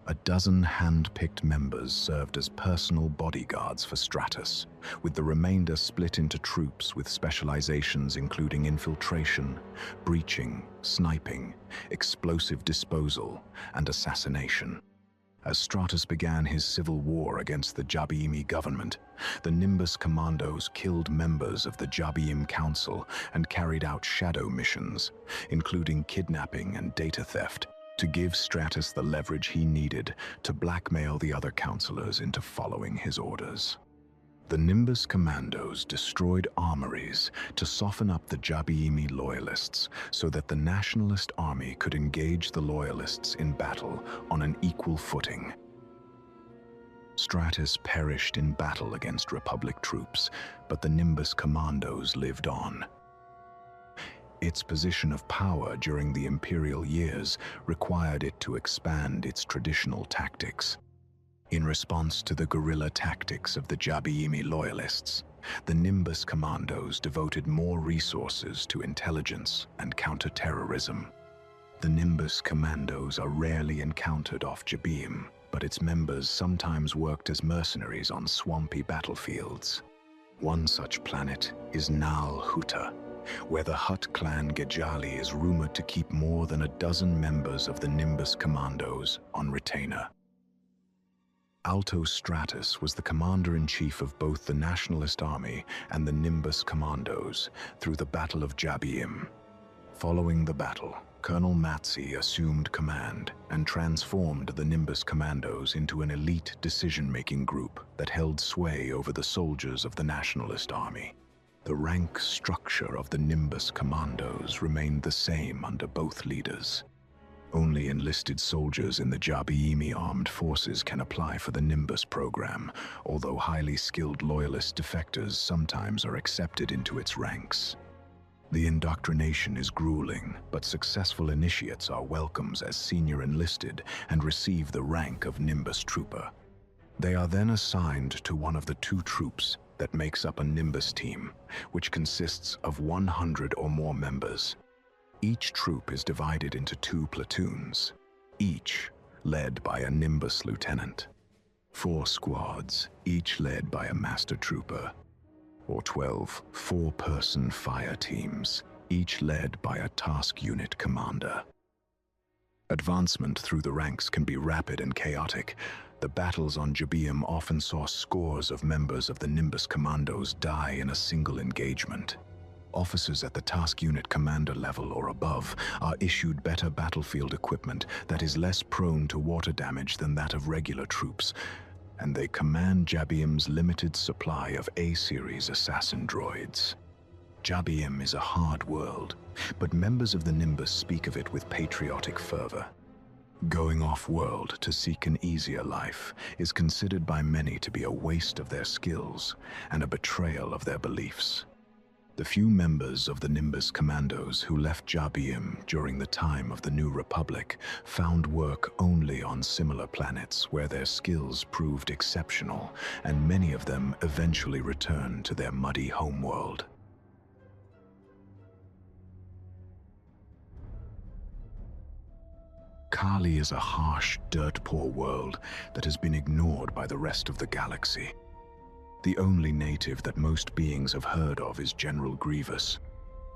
A dozen hand-picked members served as personal bodyguards for Stratus, with the remainder split into troops with specializations including infiltration, breaching, sniping, explosive disposal, and assassination. As Stratus began his civil war against the Jabiimi government, the Nimbus commandos killed members of the Jabiim Council and carried out shadow missions, including kidnapping and data theft, to give Stratus the leverage he needed to blackmail the other counselors into following his orders. The Nimbus commandos destroyed armories to soften up the Jabiimi loyalists so that the Nationalist Army could engage the loyalists in battle on an equal footing. Stratus perished in battle against Republic troops, but the Nimbus commandos lived on. Its position of power during the Imperial years required it to expand its traditional tactics. In response to the guerrilla tactics of the Jabiimi loyalists, the Nimbus commandos devoted more resources to intelligence and counter-terrorism. The Nimbus commandos are rarely encountered off Jabiim, but its members sometimes worked as mercenaries on swampy battlefields. One such planet is Nal Hutta, where the Hutt clan Gejali is rumored to keep more than a dozen members of the Nimbus commandos on retainer. Alto Stratus was the commander-in-chief of both the Nationalist Army and the Nimbus commandos through the Battle of Jabiim. Following the battle, Colonel Matsi assumed command and transformed the Nimbus commandos into an elite decision-making group that held sway over the soldiers of the Nationalist Army. The rank structure of the Nimbus commandos remained the same under both leaders. Only enlisted soldiers in the Jabiimi armed forces can apply for the Nimbus program, although highly skilled loyalist defectors sometimes are accepted into its ranks. The indoctrination is grueling, but successful initiates are welcomed as senior enlisted and receive the rank of Nimbus trooper. They are then assigned to one of the 2 troops that makes up a Nimbus team, which consists of 100 or more members. Each troop is divided into 2 platoons, each led by a Nimbus lieutenant. 4 squads, each led by a master trooper. Or 12 4-person fire teams, each led by a task unit commander. Advancement through the ranks can be rapid and chaotic. The battles on Jabium often saw scores of members of the Nimbus commandos die in a single engagement. Officers at the task unit commander level or above are issued better battlefield equipment that is less prone to water damage than that of regular troops, and they command Jabium's limited supply of A-series assassin droids. Jabium is a hard world, but members of the Nimbus speak of it with patriotic fervor. Going off-world to seek an easier life is considered by many to be a waste of their skills and a betrayal of their beliefs. The few members of the Nimbus commandos who left Jabium during the time of the New Republic found work only on similar planets where their skills proved exceptional, and many of them eventually returned to their muddy homeworld. Kali is a harsh, dirt-poor world that has been ignored by the rest of the galaxy. The only native that most beings have heard of is General Grievous.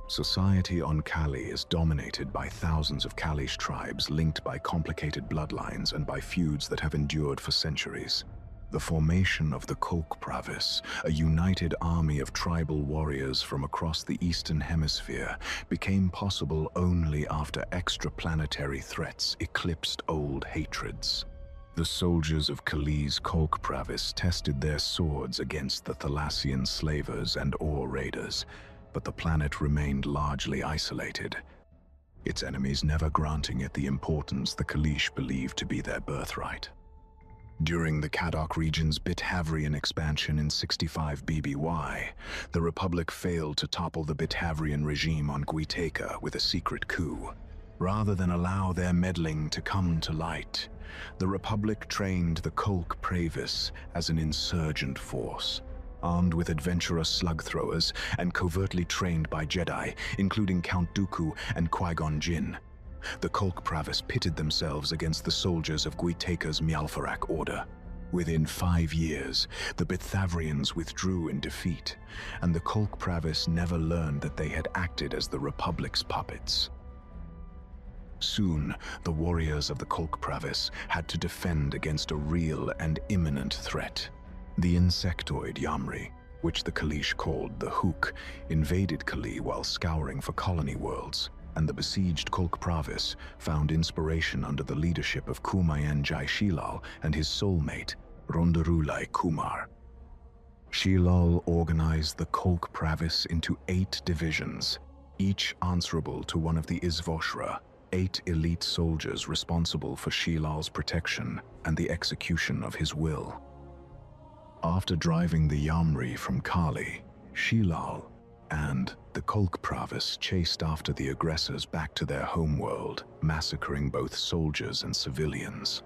Society on Kali is dominated by thousands of Kalish tribes linked by complicated bloodlines and by feuds that have endured for centuries. The formation of the Kolkpravis, a united army of tribal warriors from across the Eastern Hemisphere, became possible only after extraplanetary threats eclipsed old hatreds. The soldiers of Kali's Kolkpravis tested their swords against the Thalassian slavers and ore raiders, but the planet remained largely isolated, its enemies never granting it the importance the Kalish believed to be their birthright. During the Kadok region's Bithavrian expansion in 65 BBY, the Republic failed to topple the Bithavrian regime on Gwiteka with a secret coup. Rather than allow their meddling to come to light, the Republic trained the Kolkpravis as an insurgent force, armed with adventurous slug throwers and covertly trained by Jedi, including Count Dooku and Qui-Gon Jinn. The Kolkpravis pitted themselves against the soldiers of Gwiteka's Mialfarak Order. Within 5 years, the Bithavrians withdrew in defeat, and the Kolkpravis never learned that they had acted as the Republic's puppets. Soon, the warriors of the Kolkpravis had to defend against a real and imminent threat. The insectoid Yamri, which the Kalish called the Hook, invaded Kali while scouring for colony worlds, and the besieged Kolkpravis found inspiration under the leadership of Kumayan Jai Shilal and his soulmate, Rondarulai Kumar. Shilal organized the Kolkpravis into 8 divisions, each answerable to one of the Izvoshra, 8 elite soldiers responsible for Shilal's protection and the execution of his will. After driving the Yamri from Kali, Shilal and the Kolkpravis chased after the aggressors back to their homeworld, massacring both soldiers and civilians.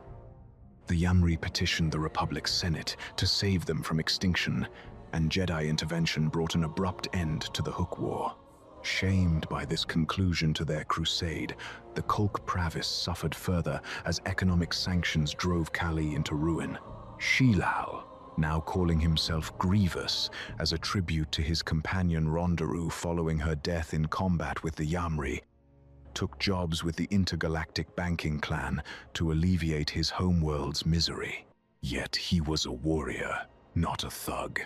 The Yamri petitioned the Republic's Senate to save them from extinction, and Jedi intervention brought an abrupt end to the Hook War. Shamed by this conclusion to their crusade, the Kolkpravis suffered further as economic sanctions drove Kali into ruin. Shilal, now calling himself Grievous as a tribute to his companion Rondaru following her death in combat with the Yamri, took jobs with the intergalactic banking clan to alleviate his homeworld's misery. Yet he was a warrior, not a thug,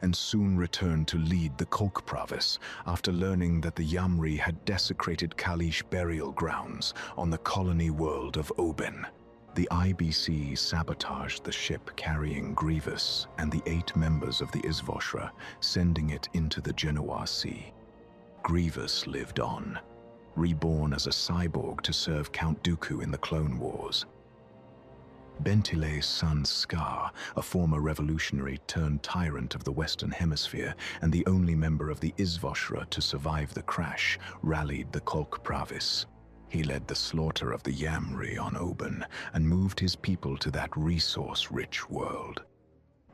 and soon returned to lead the Kolkpravis after learning that the Yamri had desecrated Kalish burial grounds on the colony world of Oben. The IBC sabotaged the ship carrying Grievous and the 8 members of the Izvoshra, sending it into the Genoa Sea. Grievous lived on, reborn as a cyborg to serve Count Dooku in the Clone Wars. Bentile's son Scar, a former revolutionary turned tyrant of the Western Hemisphere and the only member of the Izvoshra to survive the crash, rallied the Kolkpravis. He led the slaughter of the Yamri on Oben and moved his people to that resource-rich world.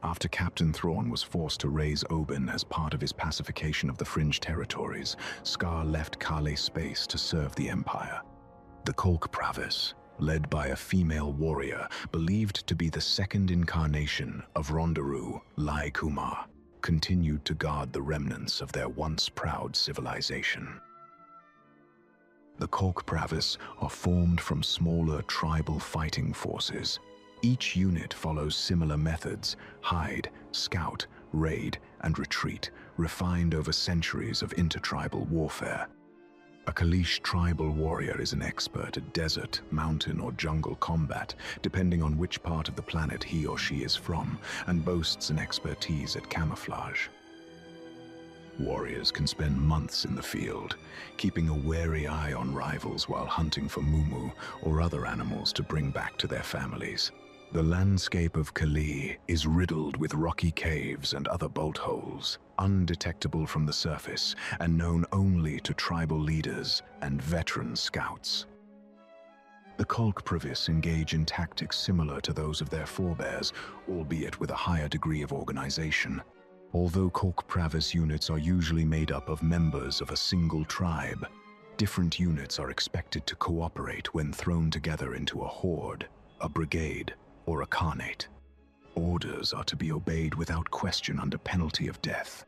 After Captain Thrawn was forced to raise Oben as part of his pacification of the fringe territories, Scar left Kale space to serve the Empire. The Kolkpravis, led by a female warrior believed to be the second incarnation of Rondaru, Lai Kumar, continued to guard the remnants of their once proud civilization. The Kolkpravis are formed from smaller tribal fighting forces. Each unit follows similar methods: hide, scout, raid, and retreat, refined over centuries of intertribal warfare. A Kalish tribal warrior is an expert at desert, mountain, or jungle combat, depending on which part of the planet he or she is from, and boasts an expertise at camouflage. Warriors can spend months in the field, keeping a wary eye on rivals while hunting for mumu or other animals to bring back to their families. The landscape of Kali is riddled with rocky caves and other bolt holes, undetectable from the surface and known only to tribal leaders and veteran scouts. The Kolkpravis engage in tactics similar to those of their forebears, albeit with a higher degree of organization. Although Kolkpravis units are usually made up of members of a single tribe, different units are expected to cooperate when thrown together into a horde, a brigade, or a khanate. Orders are to be obeyed without question under penalty of death.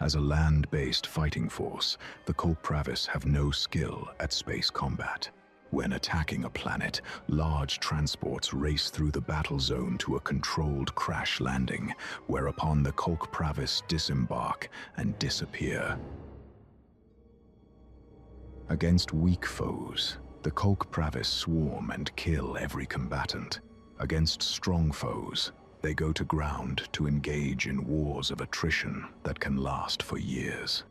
As a land-based fighting force, the Kolkpravis have no skill at space combat. When attacking a planet, large transports race through the battle zone to a controlled crash landing, whereupon the Kolkpravis disembark and disappear. Against weak foes, the Kolkpravis swarm and kill every combatant. Against strong foes, they go to ground to engage in wars of attrition that can last for years.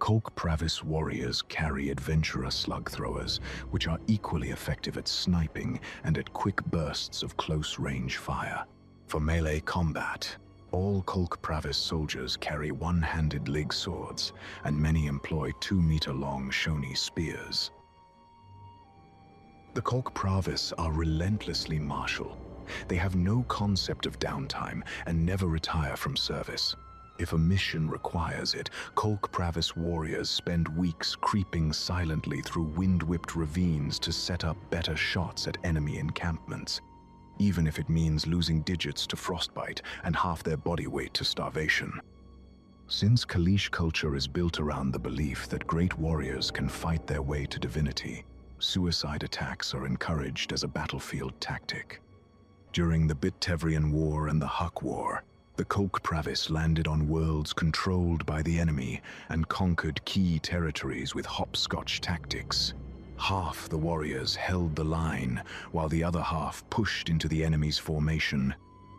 Kolkpravis warriors carry adventurous slug throwers, which are equally effective at sniping and at quick bursts of close-range fire. For melee combat, all Kolkpravis soldiers carry one-handed lig swords, and many employ 2-meter-long Shoni spears. The Kolkpravis are relentlessly martial. They have no concept of downtime and never retire from service. If a mission requires it, Kolkpravis warriors spend weeks creeping silently through wind-whipped ravines to set up better shots at enemy encampments, even if it means losing digits to frostbite and half their body weight to starvation. Since Kalish culture is built around the belief that great warriors can fight their way to divinity, suicide attacks are encouraged as a battlefield tactic. During the Bittevrian War and the Hutt War, the Kolkpravis landed on worlds controlled by the enemy and conquered key territories with hopscotch tactics. Half the warriors held the line, while the other half pushed into the enemy's formation.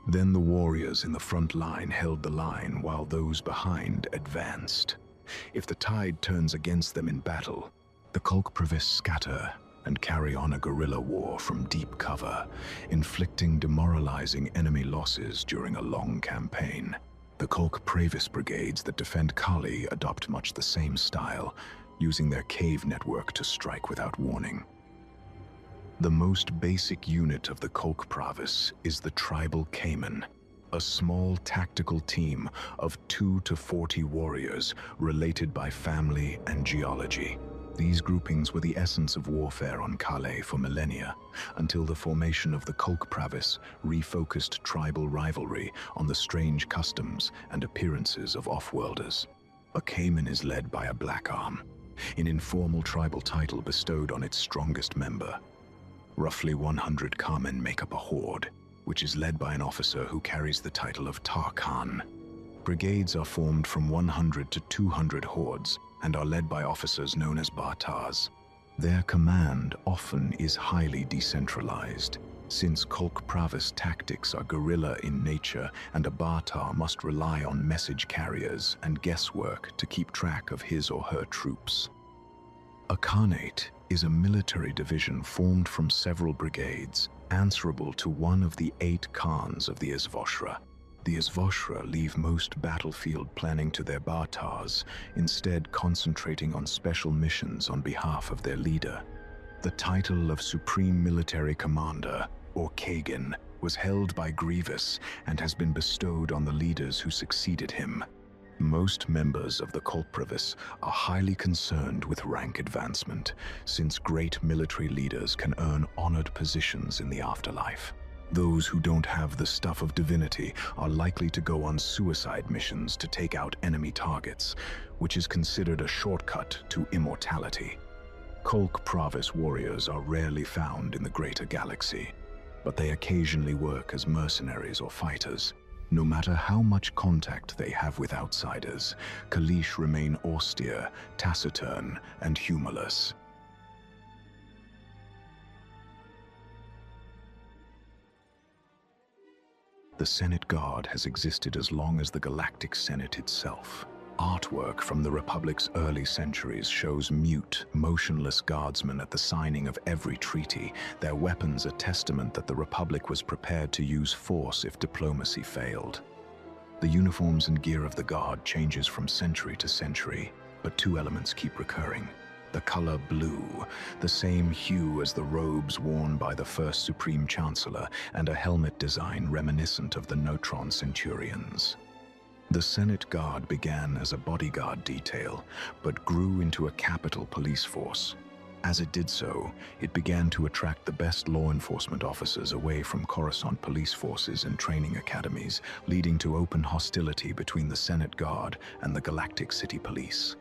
Then the warriors in the front line held the line while those behind advanced. If the tide turns against them in battle, the Kolkpravis scatter and carry on a guerrilla war from deep cover, inflicting demoralizing enemy losses during a long campaign. The Kolkpravis brigades that defend Kali adopt much the same style, using their cave network to strike without warning. The most basic unit of the Kolkpravis is the tribal Cayman, a small tactical team of 2 to 40 warriors related by family and geology. These groupings were the essence of warfare on Kale for millennia, until the formation of the Kolkpravis refocused tribal rivalry on the strange customs and appearances of off-worlders. A Cayman is led by a black arm, an informal tribal title bestowed on its strongest member. Roughly 100 Kamen make up a horde, which is led by an officer who carries the title of Tarkhan. Brigades are formed from 100 to 200 hordes, and are led by officers known as Bartars. Their command often is highly decentralized, since Kolkpravis tactics are guerrilla in nature and a Bartar must rely on message carriers and guesswork to keep track of his or her troops. A Khanate is a military division formed from several brigades, answerable to one of the 8 Khans of the Izvoshra. The Izvoshra leave most battlefield planning to their Bartars, instead concentrating on special missions on behalf of their leader. The title of Supreme Military Commander, or Kagan, was held by Grievous and has been bestowed on the leaders who succeeded him. Most members of the Kolkpravis are highly concerned with rank advancement, since great military leaders can earn honored positions in the afterlife. Those who don't have the stuff of divinity are likely to go on suicide missions to take out enemy targets, which is considered a shortcut to immortality. Kolkpravis warriors are rarely found in the greater galaxy, but they occasionally work as mercenaries or fighters. No matter how much contact they have with outsiders, Kalish remain austere, taciturn, and humorless. The Senate Guard has existed as long as the Galactic Senate itself. Artwork from the Republic's early centuries shows mute, motionless guardsmen at the signing of every treaty, their weapons a testament that the Republic was prepared to use force if diplomacy failed. The uniforms and gear of the Guard changes from century to century, but two elements keep recurring. The color blue, the same hue as the robes worn by the first Supreme Chancellor, and a helmet design reminiscent of the Neutron Centurions. The Senate Guard began as a bodyguard detail, but grew into a capital police force. As it did so, it began to attract the best law enforcement officers away from Coruscant police forces and training academies, leading to open hostility between the Senate Guard and the Galactic City Police.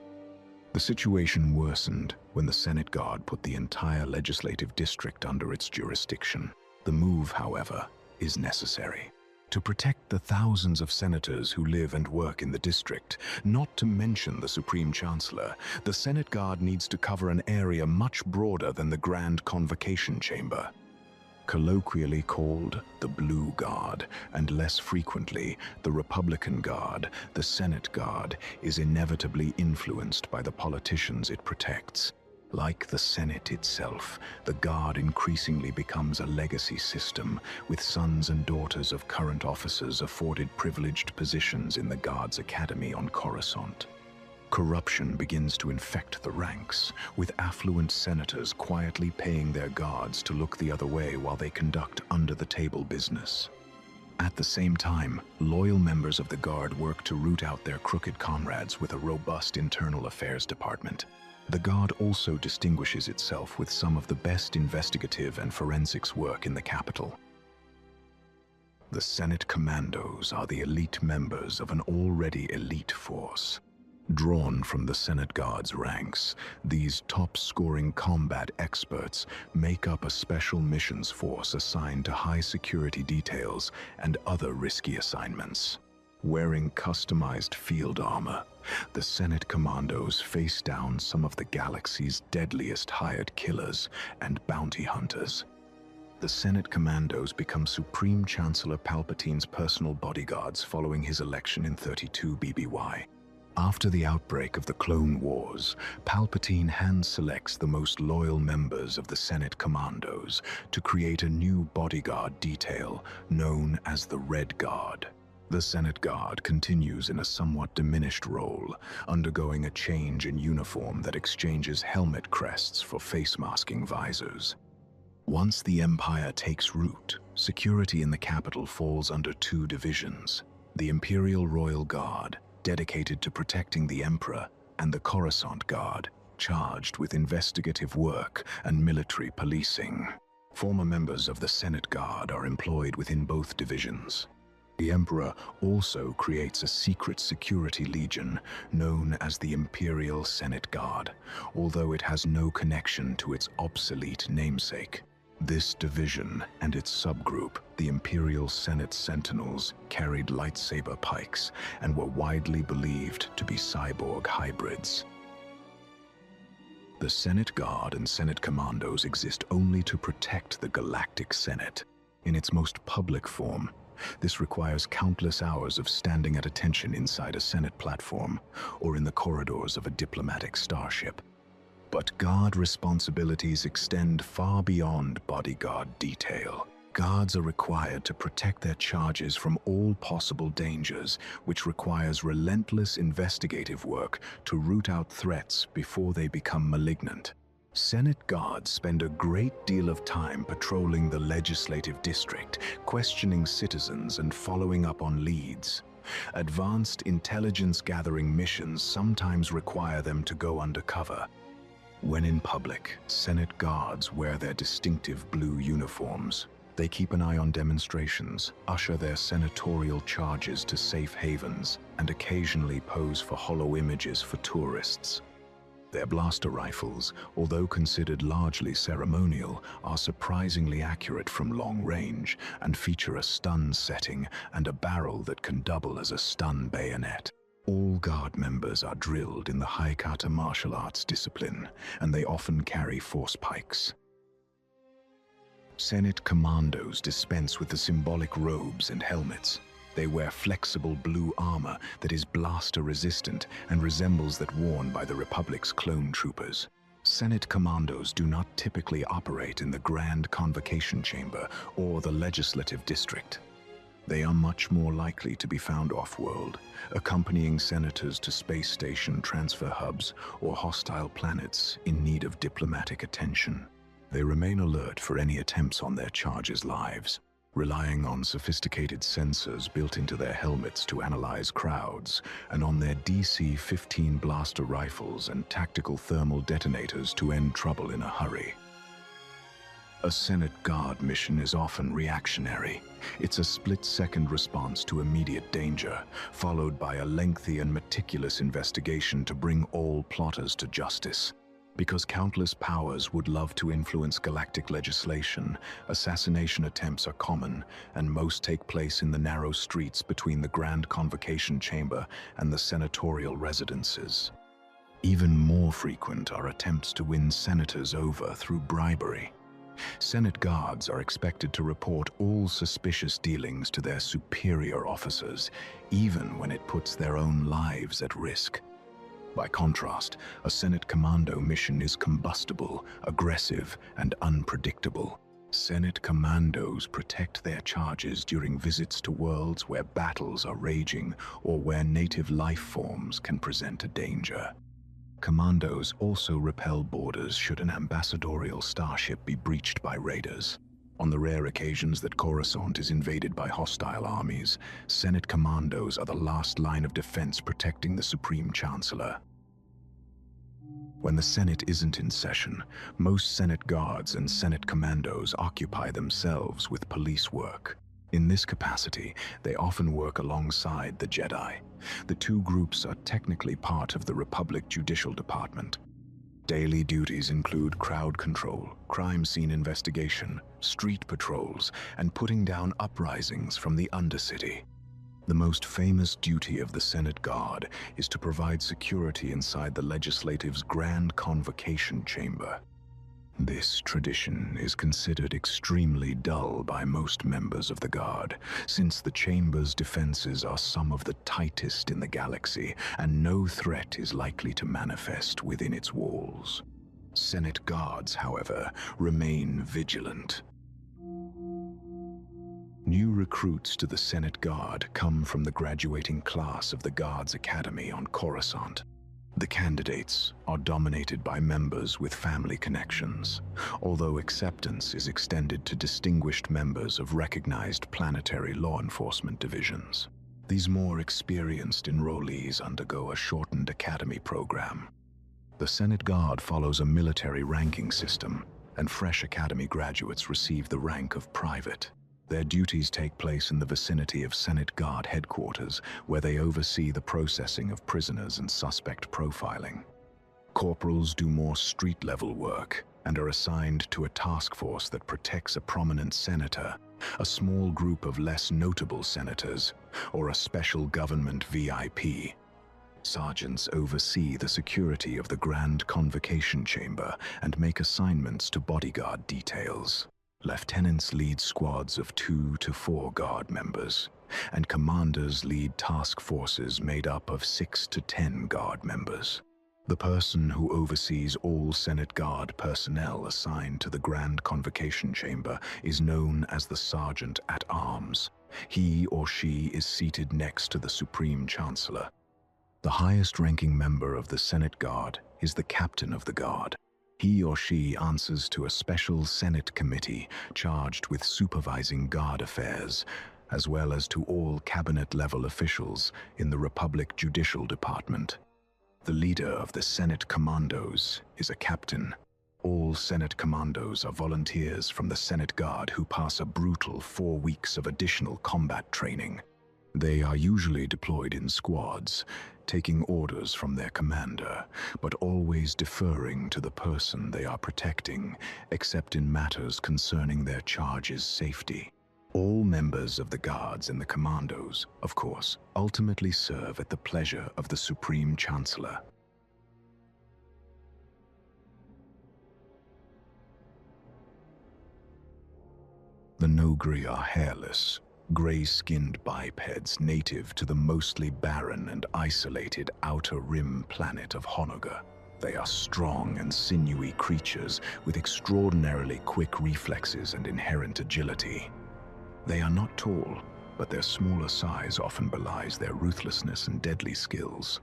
The situation worsened when the Senate Guard put the entire legislative district under its jurisdiction. The move, however, is necessary to protect the thousands of senators who live and work in the district, not to mention the Supreme Chancellor. The Senate Guard needs to cover an area much broader than the Grand Convocation Chamber. Colloquially called the Blue Guard, and less frequently the Republican Guard, the Senate Guard is inevitably influenced by the politicians it protects. Like the Senate itself, the Guard increasingly becomes a legacy system, with sons and daughters of current officers afforded privileged positions in the Guard's academy on Coruscant. Corruption begins to infect the ranks, with affluent senators quietly paying their guards to look the other way while they conduct under-the-table business. At the same time, loyal members of the Guard work to root out their crooked comrades with a robust internal affairs department. The Guard also distinguishes itself with some of the best investigative and forensics work in the capital. The Senate Commandos are the elite members of an already elite force. Drawn from the Senate Guard's ranks, these top-scoring combat experts make up a special missions force assigned to high-security details and other risky assignments. Wearing customized field armor, the Senate Commandos face down some of the galaxy's deadliest hired killers and bounty hunters. The Senate Commandos become Supreme Chancellor Palpatine's personal bodyguards following his election in 32 BBY. After the outbreak of the Clone Wars, Palpatine hand-selects the most loyal members of the Senate Commandos to create a new bodyguard detail known as the Red Guard. The Senate Guard continues in a somewhat diminished role, undergoing a change in uniform that exchanges helmet crests for face-masking visors. Once the Empire takes root, security in the capital falls under two divisions: the Imperial Royal Guard, dedicated to protecting the Emperor, and the Coruscant Guard, charged with investigative work and military policing. Former members of the Senate Guard are employed within both divisions. The Emperor also creates a secret security legion known as the Imperial Senate Guard, although it has no connection to its obsolete namesake. This division and its subgroup, the Imperial Senate Sentinels, carried lightsaber pikes and were widely believed to be cyborg hybrids. The Senate Guard and Senate Commandos exist only to protect the Galactic Senate. In its most public form, this requires countless hours of standing at attention inside a Senate platform or in the corridors of a diplomatic starship. But Guard responsibilities extend far beyond bodyguard detail. Guards are required to protect their charges from all possible dangers, which requires relentless investigative work to root out threats before they become malignant. Senate Guards spend a great deal of time patrolling the legislative district, questioning citizens and following up on leads. Advanced intelligence-gathering missions sometimes require them to go undercover. When in public, Senate guards wear their distinctive blue uniforms. They keep an eye on demonstrations, usher their senatorial charges to safe havens, and occasionally pose for hollow images for tourists. Their blaster rifles, although considered largely ceremonial, are surprisingly accurate from long range and feature a stun setting and a barrel that can double as a stun bayonet. All guard members are drilled in the Hyakata martial arts discipline, and they often carry force pikes. Senate commandos dispense with the symbolic robes and helmets. They wear flexible blue armor that is blaster-resistant and resembles that worn by the Republic's clone troopers. Senate commandos do not typically operate in the Grand Convocation Chamber or the Legislative District. They are much more likely to be found off-world, accompanying senators to space station transfer hubs or hostile planets in need of diplomatic attention. They remain alert for any attempts on their charges' lives, relying on sophisticated sensors built into their helmets to analyze crowds, and on their DC-15 blaster rifles and tactical thermal detonators to end trouble in a hurry. A Senate Guard mission is often reactionary. It's a split-second response to immediate danger, followed by a lengthy and meticulous investigation to bring all plotters to justice. Because countless powers would love to influence galactic legislation, assassination attempts are common, and most take place in the narrow streets between the Grand Convocation Chamber and the senatorial residences. Even more frequent are attempts to win senators over through bribery. Senate guards are expected to report all suspicious dealings to their superior officers, even when it puts their own lives at risk. By contrast, a Senate Commando mission is combustible, aggressive, and unpredictable. Senate Commandos protect their charges during visits to worlds where battles are raging or where native life forms can present a danger. Commandos also repel borders should an ambassadorial starship be breached by raiders. On the rare occasions that Coruscant is invaded by hostile armies, Senate Commandos are the last line of defense protecting the Supreme Chancellor. When the Senate isn't in session, most Senate Guards and Senate Commandos occupy themselves with police work. In this capacity, they often work alongside the Jedi. The two groups are technically part of the Republic Judicial Department. Daily duties include crowd control, crime scene investigation, street patrols, and putting down uprisings from the Undercity. The most famous duty of the Senate Guard is to provide security inside the Legislative's Grand Convocation Chamber. This tradition is considered extremely dull by most members of the Guard, since the Chamber's defenses are some of the tightest in the galaxy, and no threat is likely to manifest within its walls. Senate Guards, however, remain vigilant. New recruits to the Senate Guard come from the graduating class of the Guards Academy on Coruscant. The candidates are dominated by members with family connections, although acceptance is extended to distinguished members of recognized planetary law enforcement divisions. These more experienced enrollees undergo a shortened academy program. The Senate Guard follows a military ranking system, and fresh academy graduates receive the rank of private. Their duties take place in the vicinity of Senate Guard headquarters, where they oversee the processing of prisoners and suspect profiling. Corporals do more street-level work and are assigned to a task force that protects a prominent senator, a small group of less notable senators, or a special government VIP. Sergeants oversee the security of the Grand Convocation Chamber and make assignments to bodyguard details. Lieutenants lead squads of 2 to 4 Guard members, and commanders lead task forces made up of 6 to 10 Guard members. The person who oversees all Senate Guard personnel assigned to the Grand Convocation Chamber is known as the Sergeant at Arms. He or she is seated next to the Supreme Chancellor. The highest-ranking member of the Senate Guard is the Captain of the Guard. He or she answers to a special Senate committee charged with supervising Guard affairs, as well as to all cabinet-level officials in the Republic Judicial Department. The leader of the Senate Commandos is a captain. All Senate Commandos are volunteers from the Senate Guard who pass a brutal 4 weeks of additional combat training. They are usually deployed in squads, taking orders from their commander, but always deferring to the person they are protecting, except in matters concerning their charge's safety. All members of the Guards and the Commandos, of course, ultimately serve at the pleasure of the Supreme Chancellor. The Noghri are hairless, gray-skinned bipeds native to the mostly barren and isolated outer rim planet of Honoghr. They are strong and sinewy creatures with extraordinarily quick reflexes and inherent agility. They are not tall, but their smaller size often belies their ruthlessness and deadly skills.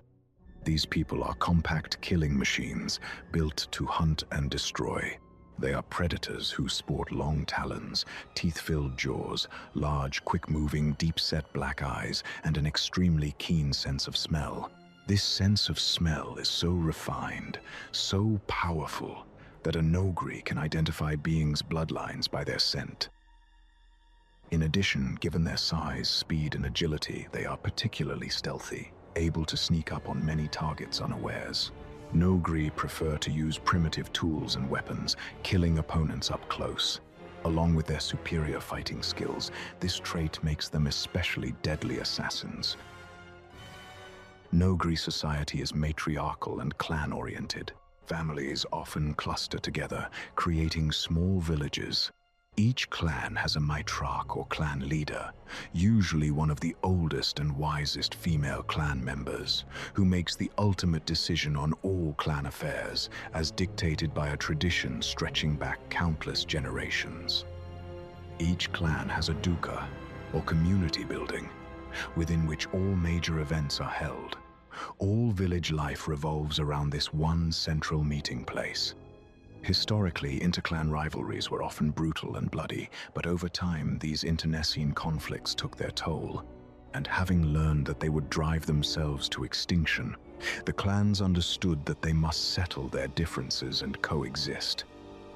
These people are compact killing machines built to hunt and destroy. They are predators who sport long talons, teeth-filled jaws, large, quick-moving, deep-set black eyes, and an extremely keen sense of smell. This sense of smell is so refined, so powerful, that a Noghri can identify beings' bloodlines by their scent. In addition, given their size, speed, and agility, they are particularly stealthy, able to sneak up on many targets unawares. Noghri prefer to use primitive tools and weapons, killing opponents up close. Along with their superior fighting skills, this trait makes them especially deadly assassins. Noghri society is matriarchal and clan-oriented. Families often cluster together, creating small villages. Each clan has a matriarch or clan leader, usually one of the oldest and wisest female clan members, who makes the ultimate decision on all clan affairs, as dictated by a tradition stretching back countless generations. Each clan has a duka, or community building, within which all major events are held. All village life revolves around this one central meeting place. Historically, interclan rivalries were often brutal and bloody, but over time these internecine conflicts took their toll. And having learned that they would drive themselves to extinction, the clans understood that they must settle their differences and coexist.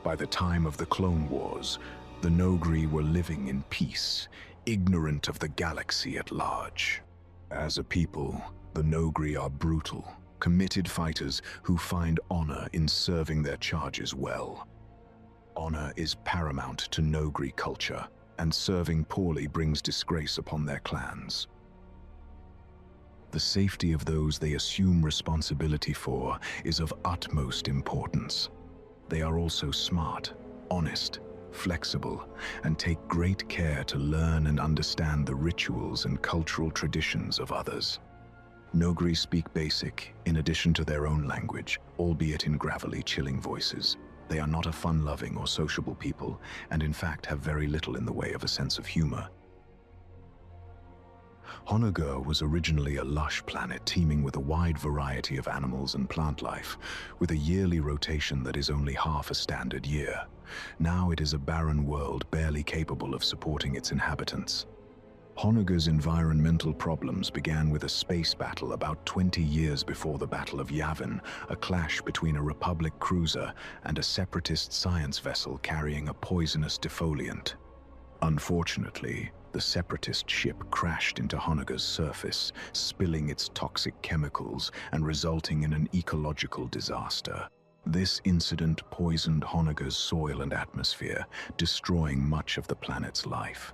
By the time of the Clone Wars, the Noghri were living in peace, ignorant of the galaxy at large. As a people, the Noghri are brutal, committed fighters who find honor in serving their charges well. Honor is paramount to Noghri culture, and serving poorly brings disgrace upon their clans. The safety of those they assume responsibility for is of utmost importance. They are also smart, honest, flexible, and take great care to learn and understand the rituals and cultural traditions of others. Noghri speak Basic in addition to their own language, albeit in gravelly, chilling voices. They are not a fun-loving or sociable people, and in fact have very little in the way of a sense of humor. Honoghr was originally a lush planet teeming with a wide variety of animals and plant life, with a yearly rotation that is only half a standard year. Now it is a barren world barely capable of supporting its inhabitants. Honoghr's environmental problems began with a space battle about 20 years before the Battle of Yavin, a clash between a Republic cruiser and a separatist science vessel carrying a poisonous defoliant. Unfortunately, the separatist ship crashed into Honoghr's surface, spilling its toxic chemicals and resulting in an ecological disaster. This incident poisoned Honoghr's soil and atmosphere, destroying much of the planet's life.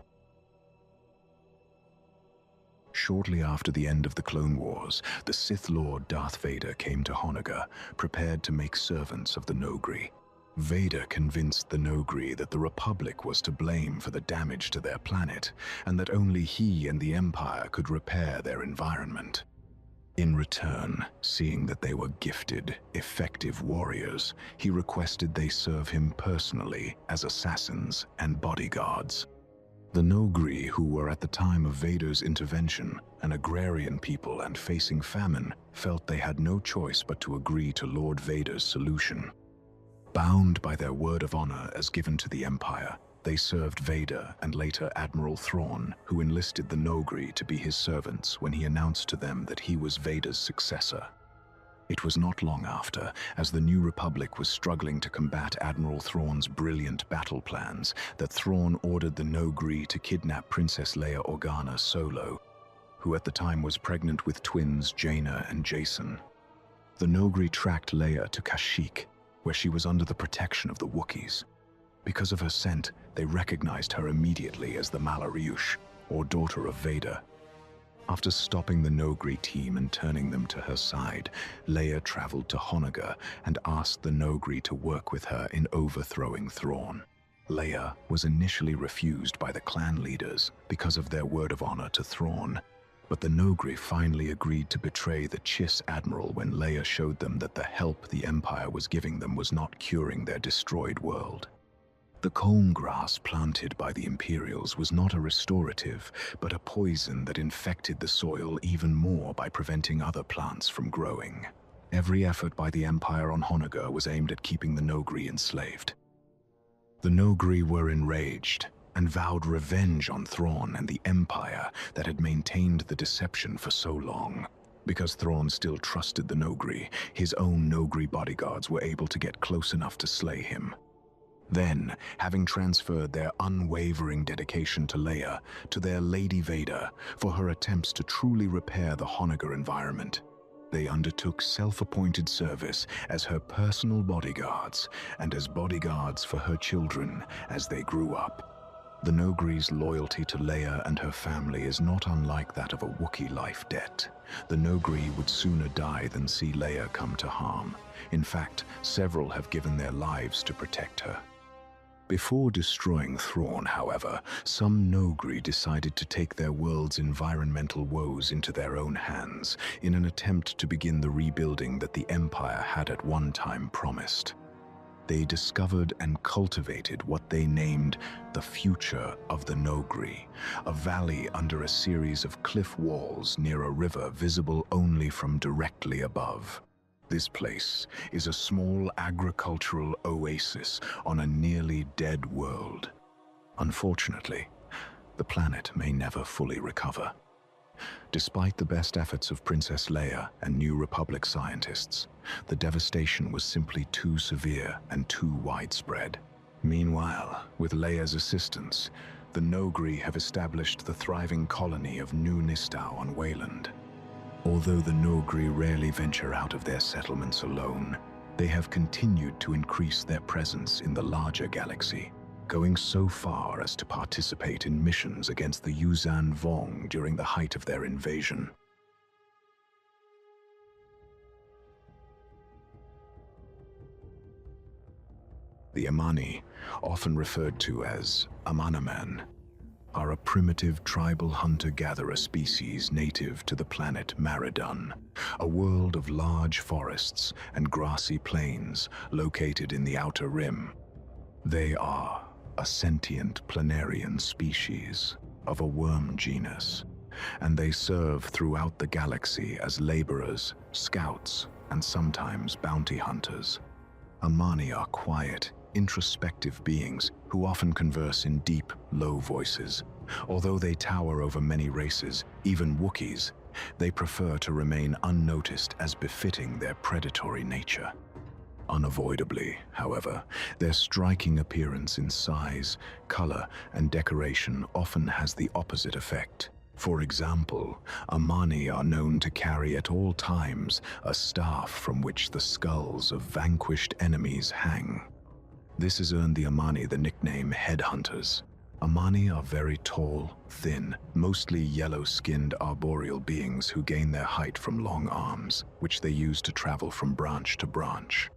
Shortly after the end of the Clone Wars, the Sith Lord Darth Vader came to Honoghr, prepared to make servants of the Noghri. Vader convinced the Noghri that the Republic was to blame for the damage to their planet, and that only he and the Empire could repair their environment. In return, seeing that they were gifted, effective warriors, he requested they serve him personally as assassins and bodyguards. The Noghri, who were at the time of Vader's intervention an agrarian people and facing famine, felt they had no choice but to agree to Lord Vader's solution. Bound by their word of honor as given to the Empire, They served Vader and later Admiral Thrawn, who enlisted the Noghri to be his servants when he announced to them that he was Vader's successor. It was not long after, as the New Republic was struggling to combat Admiral Thrawn's brilliant battle plans, that Thrawn ordered the Noghri to kidnap Princess Leia Organa Solo, who at the time was pregnant with twins Jaina and Jacen. The Noghri tracked Leia to Kashyyyk, where she was under the protection of the Wookiees. Because of her scent, they recognized her immediately as the Malariush, or daughter of Vader. After stopping the Noghri team and turning them to her side, Leia traveled to Honoghr and asked the Noghri to work with her in overthrowing Thrawn. Leia was initially refused by the clan leaders because of their word of honor to Thrawn, but the Noghri finally agreed to betray the Chiss Admiral when Leia showed them that the help the Empire was giving them was not curing their destroyed world. The culm grass planted by the Imperials was not a restorative, but a poison that infected the soil even more by preventing other plants from growing. Every effort by the Empire on Honoghr was aimed at keeping the Noghri enslaved. The Noghri were enraged and vowed revenge on Thrawn and the Empire that had maintained the deception for so long. Because Thrawn still trusted the Noghri, his own Noghri bodyguards were able to get close enough to slay him. Then, having transferred their unwavering dedication to Leia to their Lady Vader for her attempts to truly repair the Honoghr environment, they undertook self-appointed service as her personal bodyguards and as bodyguards for her children as they grew up. The Noghri's loyalty to Leia and her family is not unlike that of a Wookiee life debt. The Noghri would sooner die than see Leia come to harm. In fact, several have given their lives to protect her. Before destroying Thrawn, however, some Noghri decided to take their world's environmental woes into their own hands in an attempt to begin the rebuilding that the Empire had at one time promised. They discovered and cultivated what they named the future of the Noghri, a valley under a series of cliff walls near a river visible only from directly above. This place is a small agricultural oasis on a nearly dead world. Unfortunately, the planet may never fully recover. Despite the best efforts of Princess Leia and New Republic scientists, the devastation was simply too severe and too widespread. Meanwhile, with Leia's assistance, the Noghri have established the thriving colony of New Nistau on Wayland. Although the Noghri rarely venture out of their settlements alone, they have continued to increase their presence in the larger galaxy, going so far as to participate in missions against the Yuuzhan Vong during the height of their invasion. The Amani, often referred to as Amanaman, are a primitive tribal hunter-gatherer species native to the planet Maridun, a world of large forests and grassy plains located in the Outer Rim. They are a sentient planarian species of a worm genus, and they serve throughout the galaxy as laborers, scouts, and sometimes bounty hunters. Amani are quiet, introspective beings who often converse in deep, low voices. Although they tower over many races, even Wookiees, they prefer to remain unnoticed as befitting their predatory nature. Unavoidably, however, their striking appearance in size, color, and decoration often has the opposite effect. For example, Amani are known to carry at all times a staff from which the skulls of vanquished enemies hang. This has earned the Amani the nickname Headhunters. Amani are very tall, thin, mostly yellow-skinned arboreal beings who gain their height from long arms, which they use to travel from branch to branch.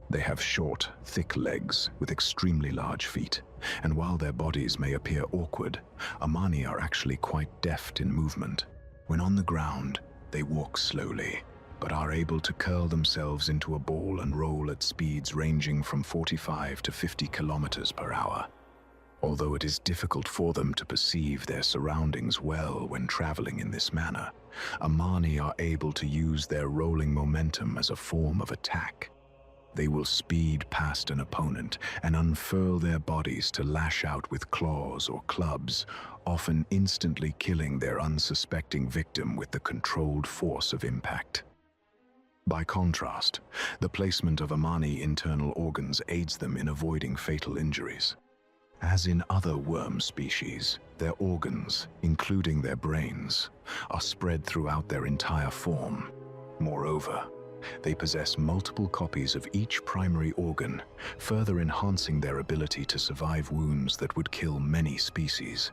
They have short, thick legs with extremely large feet, and while their bodies may appear awkward, Amani are actually quite deft in movement. When on the ground, they walk slowly, but are able to curl themselves into a ball and roll at speeds ranging from 45 to 50 kilometers per hour. Although it is difficult for them to perceive their surroundings well when traveling in this manner, Amani are able to use their rolling momentum as a form of attack. They will speed past an opponent and unfurl their bodies to lash out with claws or clubs, often instantly killing their unsuspecting victim with the controlled force of impact. By contrast, the placement of Amani internal organs aids them in avoiding fatal injuries. As in other worm species, their organs, including their brains, are spread throughout their entire form. Moreover, they possess multiple copies of each primary organ, further enhancing their ability to survive wounds that would kill many species.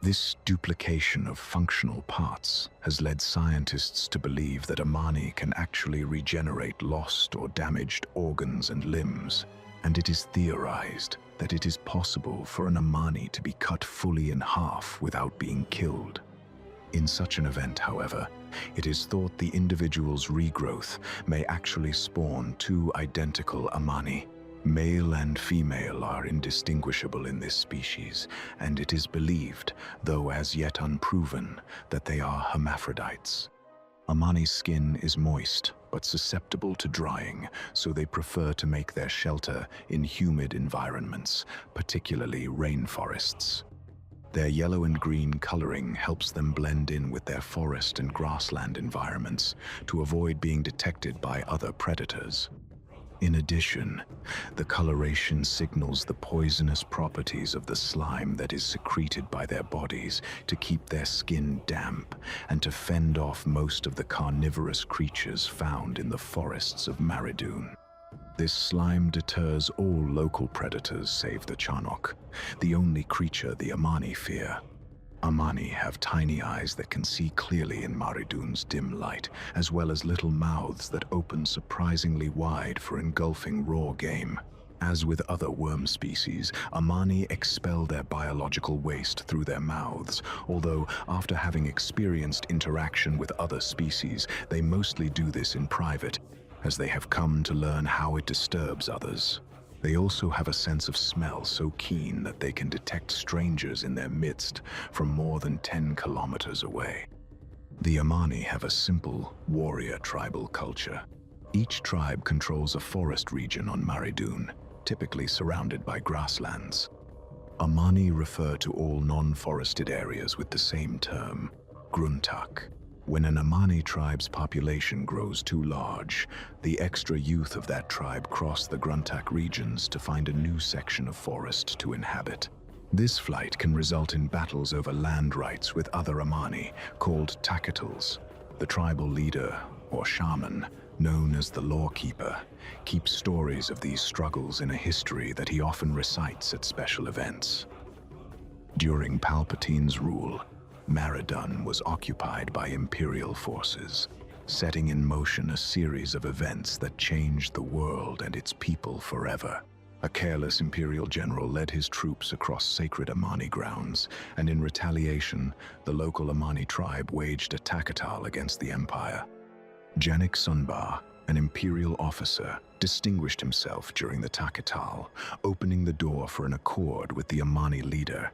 This duplication of functional parts has led scientists to believe that Amani can actually regenerate lost or damaged organs and limbs, and it is theorized that it is possible for an Amani to be cut fully in half without being killed. In such an event, however, it is thought the individual's regrowth may actually spawn two identical Amani. Male and female are indistinguishable in this species, and it is believed, though as yet unproven, that they are hermaphrodites. Amani's skin is moist but susceptible to drying, so they prefer to make their shelter in humid environments, particularly rainforests. Their yellow and green coloring helps them blend in with their forest and grassland environments to avoid being detected by other predators. In addition, the coloration signals the poisonous properties of the slime that is secreted by their bodies to keep their skin damp and to fend off most of the carnivorous creatures found in the forests of Maridoon. This slime deters all local predators save the Charnock, the only creature the Amani fear. Amani have tiny eyes that can see clearly in Maridoon's dim light, as well as little mouths that open surprisingly wide for engulfing raw game. As with other worm species, Amani expel their biological waste through their mouths, although after having experienced interaction with other species, they mostly do this in private, as they have come to learn how it disturbs others. They also have a sense of smell so keen that they can detect strangers in their midst from more than 10 kilometers away. The Amani have a simple, warrior tribal culture. Each tribe controls a forest region on Maridoon, typically surrounded by grasslands. Amani refer to all non-forested areas with the same term, Gruntak. When an Amani tribe's population grows too large, the extra youth of that tribe cross the Gruntak regions to find a new section of forest to inhabit. This flight can result in battles over land rights with other Amani, called Cartels. The tribal leader, or shaman, known as the Lawkeeper, keeps stories of these struggles in a history that he often recites at special events. During Palpatine's rule, Maridoon was occupied by Imperial forces, setting in motion a series of events that changed the world and its people forever. A careless Imperial general led his troops across sacred Amani grounds, and in retaliation, the local Amani tribe waged a Takatal against the Empire. Janik Sunbar, an Imperial officer, distinguished himself during the Takatal, opening the door for an accord with the Amani leader.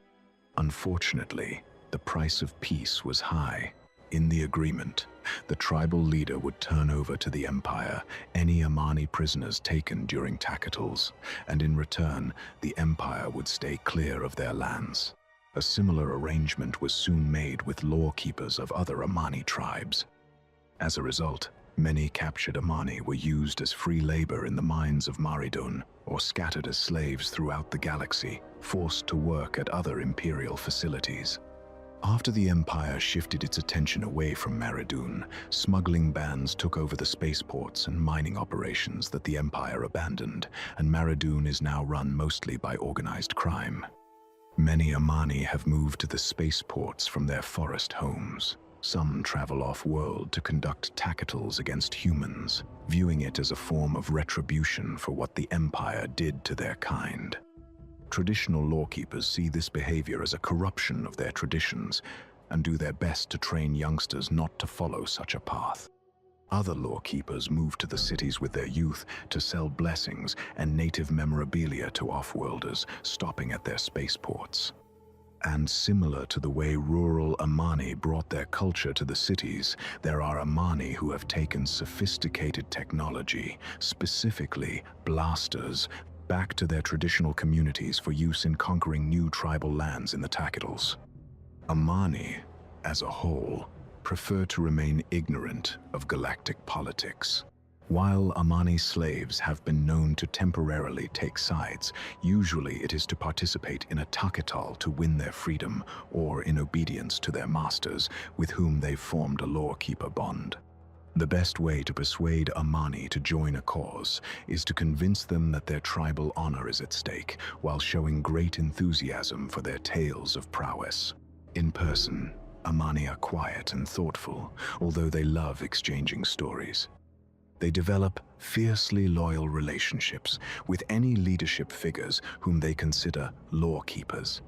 Unfortunately, the price of peace was high. In the agreement, the tribal leader would turn over to the Empire any Amani prisoners taken during Takatals, and in return, the Empire would stay clear of their lands. A similar arrangement was soon made with lawkeepers of other Amani tribes. As a result, many captured Amani were used as free labor in the mines of Maridoon, or scattered as slaves throughout the galaxy, forced to work at other Imperial facilities. After the Empire shifted its attention away from Maridoon, smuggling bands took over the spaceports and mining operations that the Empire abandoned, and Maridoon is now run mostly by organized crime. Many Amani have moved to the spaceports from their forest homes. Some travel off-world to conduct Takatals against humans, viewing it as a form of retribution for what the Empire did to their kind. Traditional lawkeepers see this behavior as a corruption of their traditions and do their best to train youngsters not to follow such a path. Other lawkeepers move to the cities with their youth to sell blessings and native memorabilia to off-worlders, stopping at their spaceports. And similar to the way rural Amani brought their culture to the cities, there are Amani who have taken sophisticated technology, specifically blasters, back to their traditional communities for use in conquering new tribal lands in the Cartels. Amani, as a whole, prefer to remain ignorant of galactic politics. While Amani slaves have been known to temporarily take sides, usually it is to participate in a Cartel to win their freedom or in obedience to their masters, with whom they've formed a lawkeeper bond. The best way to persuade Amani to join a cause is to convince them that their tribal honor is at stake, while showing great enthusiasm for their tales of prowess. In person, Amani are quiet and thoughtful, although they love exchanging stories. They develop fiercely loyal relationships with any leadership figures whom they consider lawkeepers,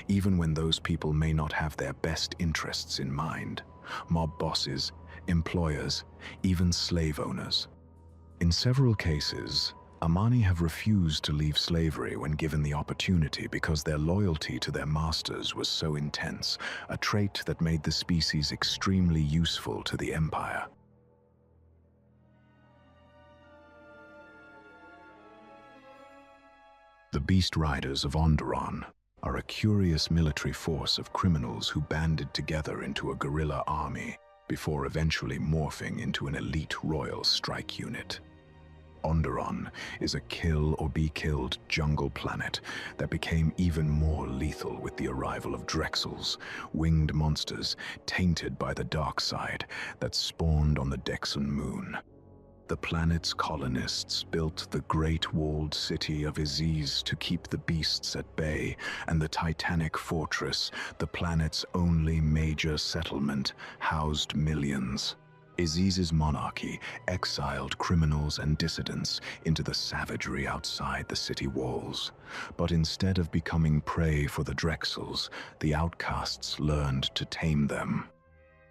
even when those people may not have their best interests in mind. Mob bosses, employers, even slave owners. In several cases, Amani have refused to leave slavery when given the opportunity because their loyalty to their masters was so intense, a trait that made the species extremely useful to the Empire. The Beast Riders of Onderon are a curious military force of criminals who banded together into a guerrilla army before eventually morphing into an elite royal strike unit. Onderon is a kill-or-be-killed jungle planet that became even more lethal with the arrival of Drexels, winged monsters tainted by the dark side that spawned on the Dexon moon. The planet's colonists built the great walled city of Aziz to keep the beasts at bay, and the titanic fortress, the planet's only major settlement, housed millions. Aziz's monarchy exiled criminals and dissidents into the savagery outside the city walls. But instead of becoming prey for the Drexels, the outcasts learned to tame them.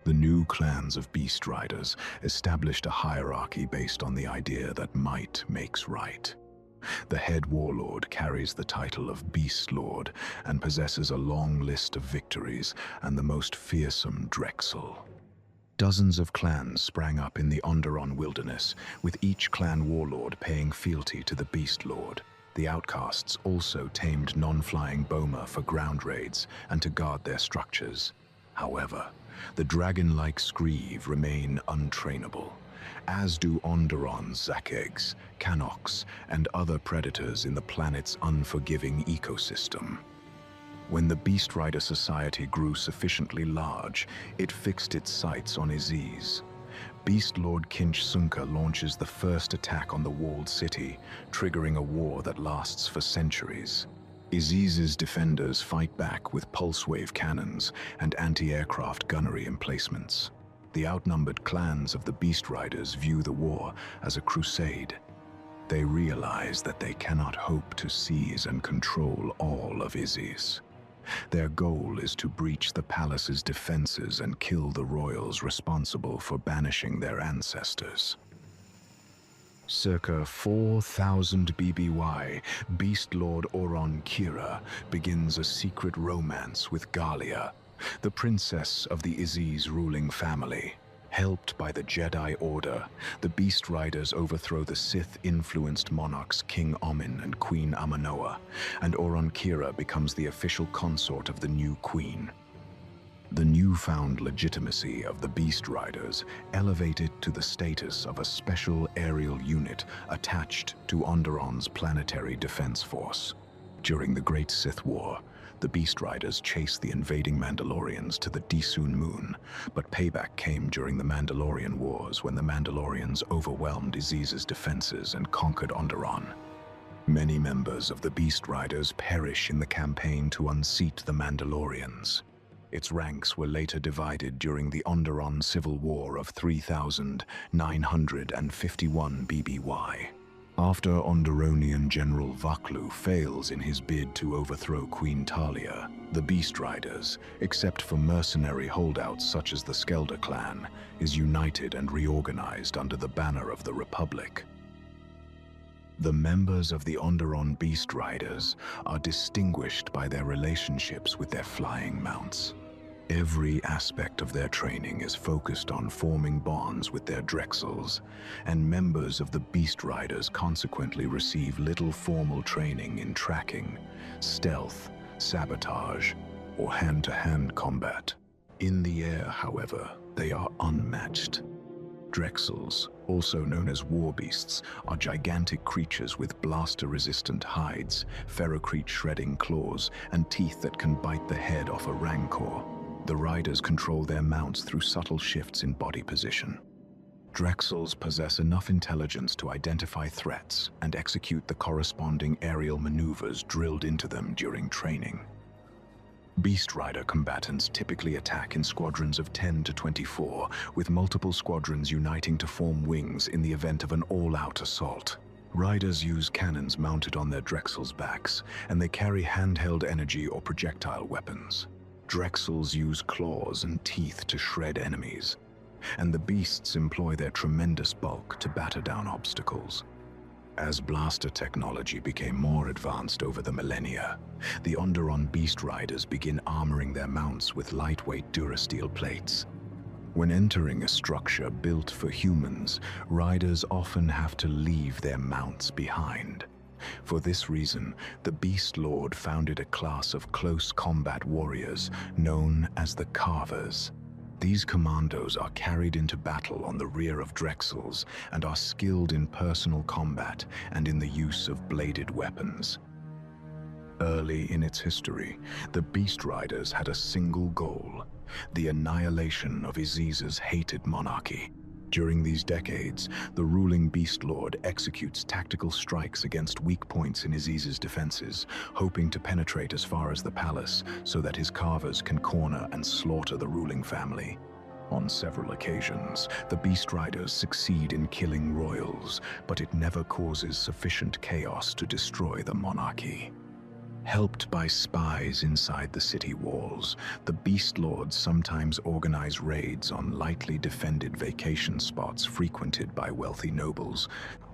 The new clans of Beast Riders established a hierarchy based on the idea that might makes right. The head warlord carries the title of Beast Lord and possesses a long list of victories and the most fearsome Drexel. Dozens of clans sprang up in the Onderon wilderness, with each clan warlord paying fealty to the Beast Lord. The outcasts also tamed non-flying boma for ground raids and to guard their structures. However, the dragon-like Screeve remain untrainable, as do Onderon's Zakegs, Canox, and other predators in the planet's unforgiving ecosystem. When the Beast Rider Society grew sufficiently large, it fixed its sights on Aziz. Beast Lord Kinch Sunka launches the first attack on the walled city, triggering a war that lasts for centuries. Aziz's defenders fight back with pulse wave cannons and anti-aircraft gunnery emplacements. The outnumbered clans of the Beast Riders view the war as a crusade. They realize that they cannot hope to seize and control all of Aziz. Their goal is to breach the palace's defenses and kill the royals responsible for banishing their ancestors. Circa 4000 BBY, Beast Lord Oron Kira begins a secret romance with Galia, the princess of the Aziz ruling family. Helped by the Jedi Order, the Beast Riders overthrow the Sith-influenced monarchs King Omin and Queen Amanoa, and Oron Kira becomes the official consort of the new queen. The newfound legitimacy of the Beast Riders elevated to the status of a special aerial unit attached to Onderon's planetary defense force. During the Great Sith War, the Beast Riders chased the invading Mandalorians to the Disun moon, but payback came during the Mandalorian Wars when the Mandalorians overwhelmed Aziz's defenses and conquered Onderon. Many members of the Beast Riders perish in the campaign to unseat the Mandalorians. Its ranks were later divided during the Onderon Civil War of 3951 BBY. After Onderonian General Vaklu fails in his bid to overthrow Queen Talia, the Beast Riders, except for mercenary holdouts such as the Skelder clan, is united and reorganized under the banner of the Republic. The members of the Onderon Beast Riders are distinguished by their relationships with their flying mounts. Every aspect of their training is focused on forming bonds with their Drexels, and members of the Beast Riders consequently receive little formal training in tracking, stealth, sabotage, or hand-to-hand combat. In the air, however, they are unmatched. Drexels, also known as war beasts, are gigantic creatures with blaster-resistant hides, ferrocrete-shredding claws, and teeth that can bite the head off a rancor. The riders control their mounts through subtle shifts in body position. Drexels possess enough intelligence to identify threats and execute the corresponding aerial maneuvers drilled into them during training. Beast Rider combatants typically attack in squadrons of 10 to 24, with multiple squadrons uniting to form wings in the event of an all-out assault. Riders use cannons mounted on their Drexels' backs, and they carry handheld energy or projectile weapons. Drexels use claws and teeth to shred enemies, and the beasts employ their tremendous bulk to batter down obstacles. As blaster technology became more advanced over the millennia, the Onderon Beast Riders begin armoring their mounts with lightweight durasteel plates. When entering a structure built for humans, riders often have to leave their mounts behind. For this reason, the Beast Lord founded a class of close combat warriors known as the Carvers. These commandos are carried into battle on the rear of Drexels and are skilled in personal combat and in the use of bladed weapons. Early in its history, the Beast Riders had a single goal: the annihilation of Aziz's hated monarchy. During these decades, the ruling Beast Lord executes tactical strikes against weak points in Aziz's defenses, hoping to penetrate as far as the palace so that his Carvers can corner and slaughter the ruling family. On several occasions, the Beast Riders succeed in killing royals, but it never causes sufficient chaos to destroy the monarchy. Helped by spies inside the city walls, the Beast Lords sometimes organize raids on lightly defended vacation spots frequented by wealthy nobles,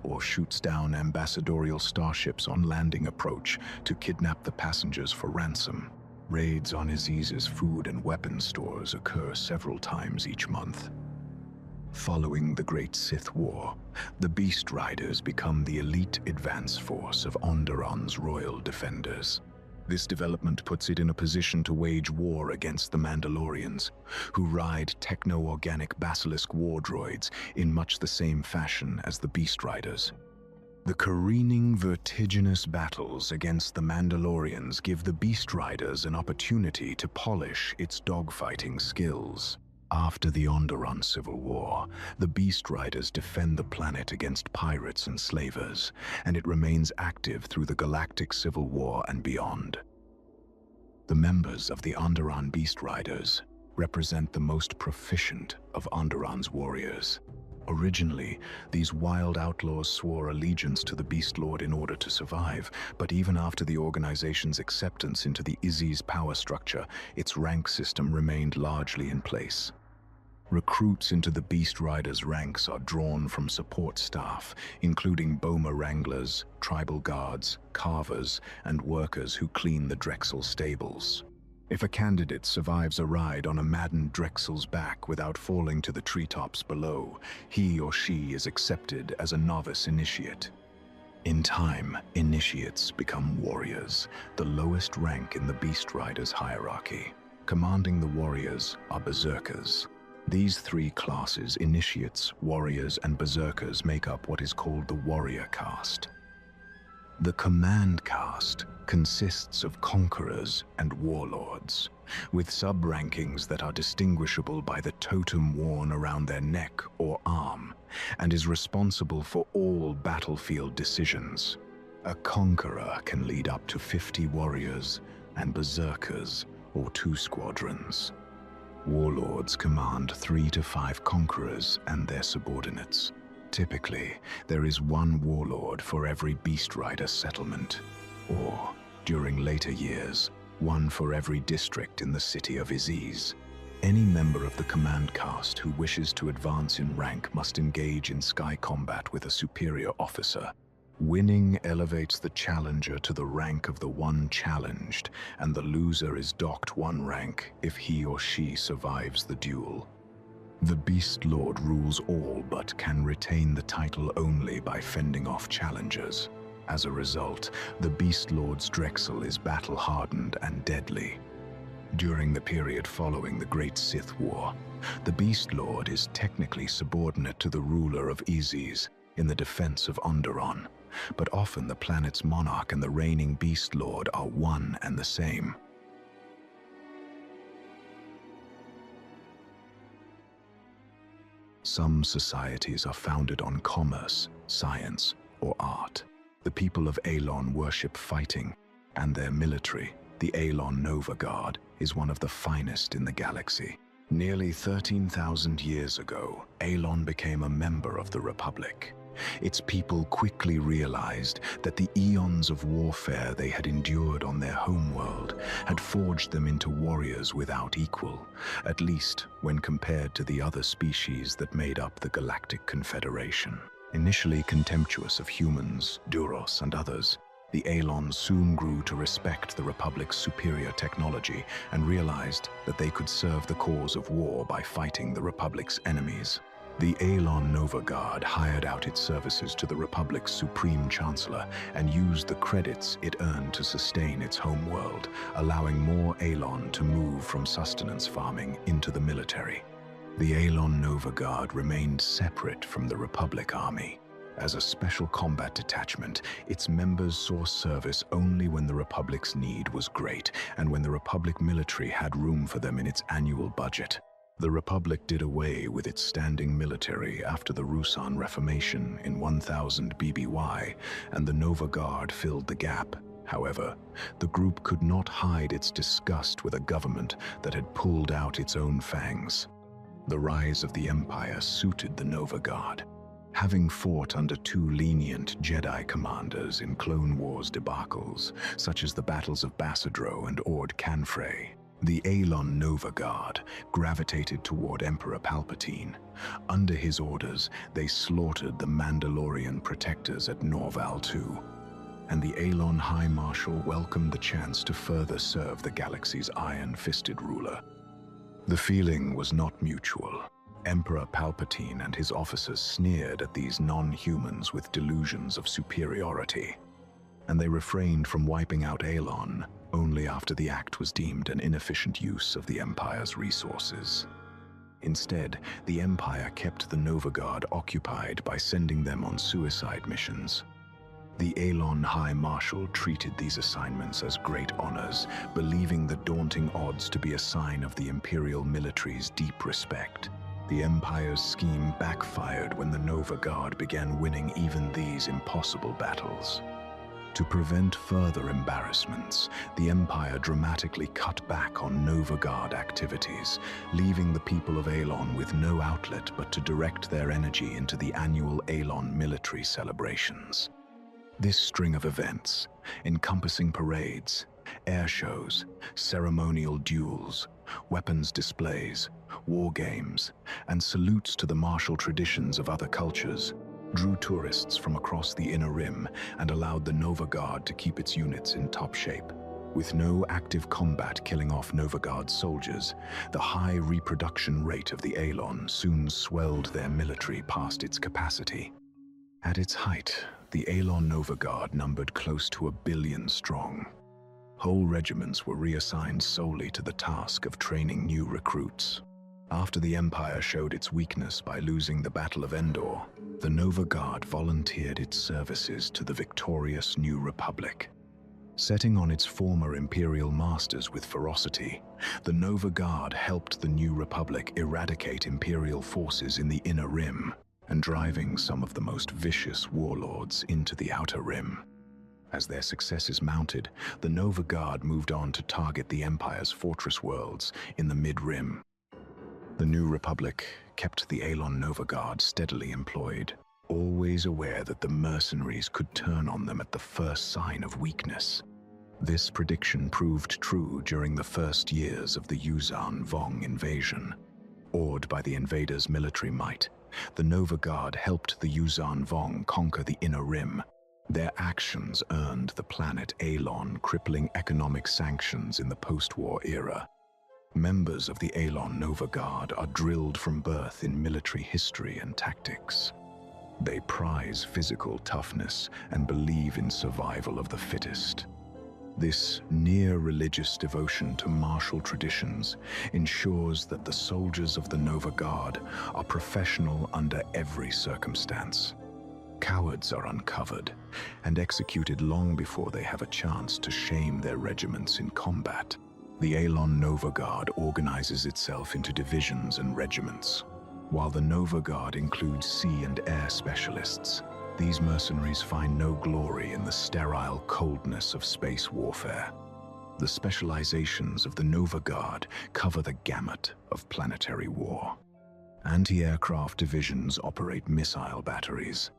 or shoots down ambassadorial starships on landing approach to kidnap the passengers for ransom. Raids on Aziz's food and weapons stores occur several times each month. Following the Great Sith War, the Beast Riders become the elite advance force of Onderon's royal defenders. This development puts it in a position to wage war against the Mandalorians, who ride techno-organic basilisk war droids in much the same fashion as the Beast Riders. The careening, vertiginous battles against the Mandalorians give the Beast Riders an opportunity to polish its dogfighting skills. After the Onderon Civil War, the Beast Riders defend the planet against pirates and slavers, and it remains active through the Galactic Civil War and beyond. The members of the Onderon Beast Riders represent the most proficient of Onderon's warriors. Originally, these wild outlaws swore allegiance to the Beast Lord in order to survive, but even after the organization's acceptance into the Izzy's power structure, its rank system remained largely in place. Recruits into the Beast Riders' ranks are drawn from support staff, including boma wranglers, tribal guards, carvers, and workers who clean the Drexel stables. If a candidate survives a ride on a maddened Drexel's back without falling to the treetops below, he or she is accepted as a novice initiate. In time, initiates become warriors, the lowest rank in the Beast Riders' hierarchy. Commanding the warriors are berserkers. These three classes, initiates, warriors, and berserkers, make up what is called the warrior caste. The command caste consists of conquerors and warlords, with sub-rankings that are distinguishable by the totem worn around their neck or arm, and is responsible for all battlefield decisions. A conqueror can lead up to 50 warriors, and berserkers, or 2 squadrons. Warlords command 3 to 5 conquerors and their subordinates. Typically, there is 1 warlord for every Beast Rider settlement, or, during later years, 1 for every district in the city of Aziz. Any member of the command caste who wishes to advance in rank must engage in sky combat with a superior officer. Winning elevates the challenger to the rank of the one challenged, and the loser is docked one rank if he or she survives the duel. The Beast Lord rules all but can retain the title only by fending off challengers. As a result, the Beast Lord's Drexel is battle-hardened and deadly. During the period following the Great Sith War, the Beast Lord is technically subordinate to the ruler of Izis in the defense of Onderon, but often the planet's monarch and the reigning Beast Lord are one and the same. Some societies are founded on commerce, science, or art. The people of Ailon worship fighting, and their military, the Ailon Nova Guard, is one of the finest in the galaxy. Nearly 13,000 years ago, Ailon became a member of the Republic. Its people quickly realized that the eons of warfare they had endured on their homeworld had forged them into warriors without equal, at least when compared to the other species that made up the Galactic Confederation. Initially contemptuous of humans, Duros, and others, the Ailon soon grew to respect the Republic's superior technology and realized that they could serve the cause of war by fighting the Republic's enemies. The Ailon Nova Guard hired out its services to the Republic's Supreme Chancellor and used the credits it earned to sustain its homeworld, allowing more Ailon to move from sustenance farming into the military. The Ailon Nova Guard remained separate from the Republic Army. As a special combat detachment, its members saw service only when the Republic's need was great and when the Republic military had room for them in its annual budget. The Republic did away with its standing military after the Ruusan Reformation in 1000 BBY, and the Nova Guard filled the gap. However, the group could not hide its disgust with a government that had pulled out its own fangs. The rise of the Empire suited the Nova Guard. Having fought under two lenient Jedi commanders in Clone Wars debacles, such as the battles of Bassadro and Ord Canfrey, the Ailon Nova Guard gravitated toward Emperor Palpatine. Under his orders, they slaughtered the Mandalorian protectors at Norval II, and the Ailon High Marshal welcomed the chance to further serve the galaxy's iron-fisted ruler. The feeling was not mutual. Emperor Palpatine and his officers sneered at these non-humans with delusions of superiority, and they refrained from wiping out Ailon only after the act was deemed an inefficient use of the Empire's resources. Instead, the Empire kept the Nova Guard occupied by sending them on suicide missions. The Ailon High Marshal treated these assignments as great honors, believing the daunting odds to be a sign of the Imperial military's deep respect. The Empire's scheme backfired when the Nova Guard began winning even these impossible battles. To prevent further embarrassments, the Empire dramatically cut back on Nova Guard activities, leaving the people of Ailon with no outlet but to direct their energy into the annual Ailon military celebrations. This string of events, encompassing parades, air shows, ceremonial duels, weapons displays, war games, and salutes to the martial traditions of other cultures, drew tourists from across the Inner Rim and allowed the Nova Guard to keep its units in top shape. With no active combat killing off Nova Guard soldiers, the high reproduction rate of the Ailon soon swelled their military past its capacity. At its height, the Ailon Nova Guard numbered close to 1 billion strong. Whole regiments were reassigned solely to the task of training new recruits. After the Empire showed its weakness by losing the Battle of Endor, the Nova Guard volunteered its services to the victorious New Republic. Setting on its former Imperial masters with ferocity, the Nova Guard helped the New Republic eradicate Imperial forces in the Inner Rim and driving some of the most vicious warlords into the Outer Rim. As their successes mounted, the Nova Guard moved on to target the Empire's fortress worlds in the Mid-Rim. The New Republic kept the Ailon Nova Guard steadily employed, always aware that the mercenaries could turn on them at the first sign of weakness. This prediction proved true during the first years of the Yuuzhan Vong invasion. Awed by the invaders' military might, the Nova Guard helped the Yuuzhan Vong conquer the Inner Rim, Their actions earned the planet Ailon crippling economic sanctions in the post-war era. Members of the Ailon Nova Guard are drilled from birth in military history and tactics. They prize physical toughness and believe in survival of the fittest. This near-religious devotion to martial traditions ensures that the soldiers of the Nova Guard are professional under every circumstance. Cowards are uncovered and executed long before they have a chance to shame their regiments in combat. The Ailon Nova Guard organizes itself into divisions and regiments. While the Nova Guard includes sea and air specialists, these mercenaries find no glory in the sterile coldness of space warfare. The specializations of the Nova Guard cover the gamut of planetary war. Anti-aircraft divisions operate missile batteries.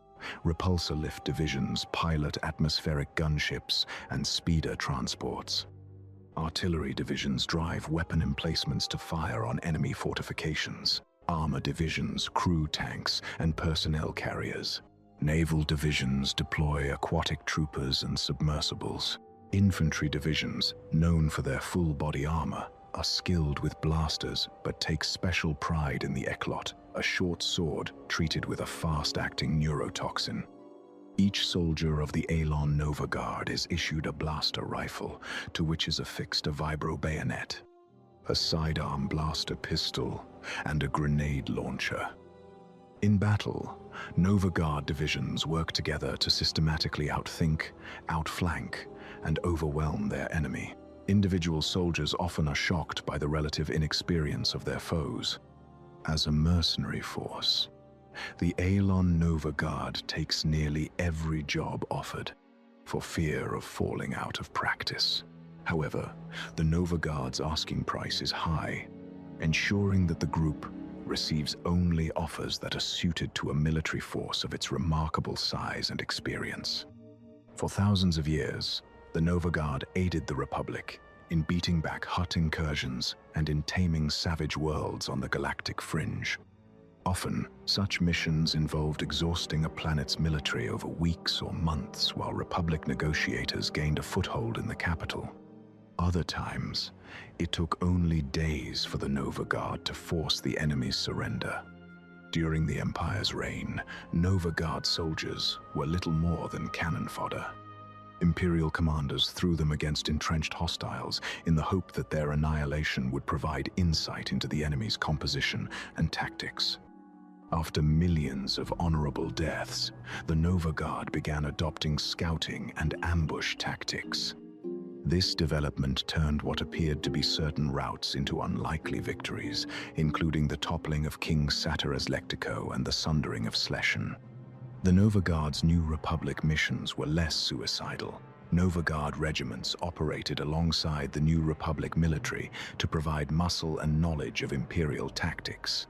Repulsor lift divisions pilot atmospheric gunships and speeder transports. Artillery divisions drive weapon emplacements to fire on enemy fortifications. Armor divisions crew tanks and personnel carriers. Naval divisions deploy aquatic troopers and submersibles. Infantry divisions, known for their full-body armor, are skilled with blasters but take special pride in the Eklot, a short sword treated with a fast-acting neurotoxin. Each soldier of the Ailon Nova Guard is issued a blaster rifle, to which is affixed a vibro bayonet, a sidearm blaster pistol, and a grenade launcher. In battle, Nova Guard divisions work together to systematically outthink, outflank, and overwhelm their enemy. Individual soldiers often are shocked by the relative inexperience of their foes. As a mercenary force, the Ailon Nova Guard takes nearly every job offered, for fear of falling out of practice. However, the Nova Guard's asking price is high, ensuring that the group receives only offers that are suited to a military force of its remarkable size and experience. For thousands of years, the Nova Guard aided the Republic in beating back Hutt incursions and in taming savage worlds on the galactic fringe. Often, such missions involved exhausting a planet's military over weeks or months while Republic negotiators gained a foothold in the capital. Other times, it took only days for the Nova Guard to force the enemy's surrender. During the Empire's reign, Nova Guard soldiers were little more than cannon fodder. Imperial commanders threw them against entrenched hostiles in the hope that their annihilation would provide insight into the enemy's composition and tactics. After millions of honorable deaths, the Nova Guard began adopting scouting and ambush tactics. This development turned what appeared to be certain routes into unlikely victories, including the toppling of King Satyrus Lectico and the sundering of Sleshen. The Nova Guard's New Republic missions were less suicidal. Nova Guard regiments operated alongside the New Republic military to provide muscle and knowledge of Imperial tactics.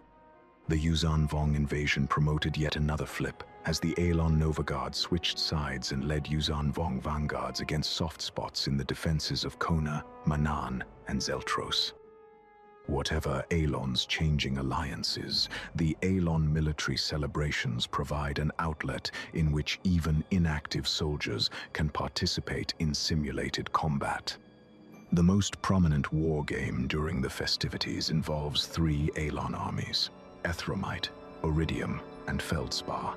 The Yuuzhan Vong invasion promoted yet another flip, as the Ailon Nova Guard switched sides and led Yuuzhan Vong vanguards against soft spots in the defenses of Kona, Manaan, and Zeltros. Whatever Ailon's changing alliances, the Ailon military celebrations provide an outlet in which even inactive soldiers can participate in simulated combat. The most prominent war game during the festivities involves 3 Ailon armies, Ethromite, Iridium, and Feldspar,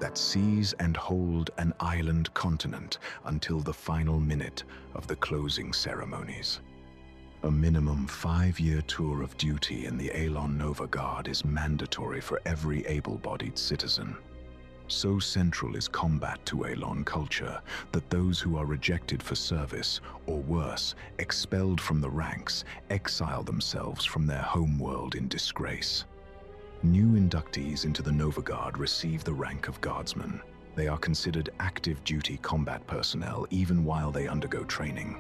that seize and hold an island continent until the final minute of the closing ceremonies. A minimum 5-year tour of duty in the Ailon Nova Guard is mandatory for every able-bodied citizen. So central is combat to Ailon culture that those who are rejected for service, or worse, expelled from the ranks, exile themselves from their homeworld in disgrace. New inductees into the Nova Guard receive the rank of guardsmen. They are considered active duty combat personnel even while they undergo training.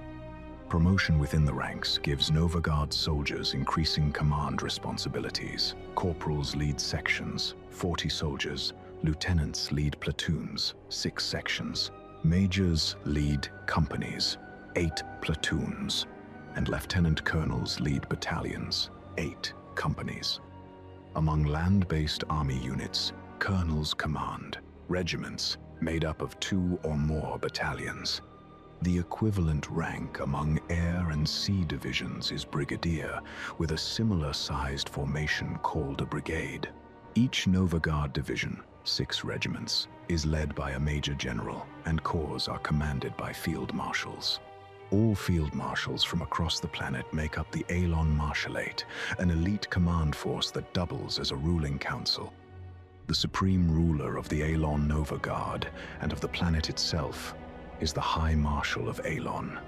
Promotion within the ranks gives Nova Guard soldiers increasing command responsibilities. Corporals lead sections, 40 soldiers. Lieutenants lead platoons, 6 sections. Majors lead companies, 8 platoons. And lieutenant colonels lead battalions, 8 companies. Among land-based army units, colonels command regiments, made up of 2 or more battalions. The equivalent rank among air and sea divisions is brigadier, with a similar-sized formation called a brigade. Each Nova Guard division, 6 regiments, is led by a major general, and corps are commanded by field marshals. All field marshals from across the planet make up the Ailon Marshalate, an elite command force that doubles as a ruling council. The supreme ruler of the Ailon Nova Guard and of the planet itself is the High Marshal of Ailon.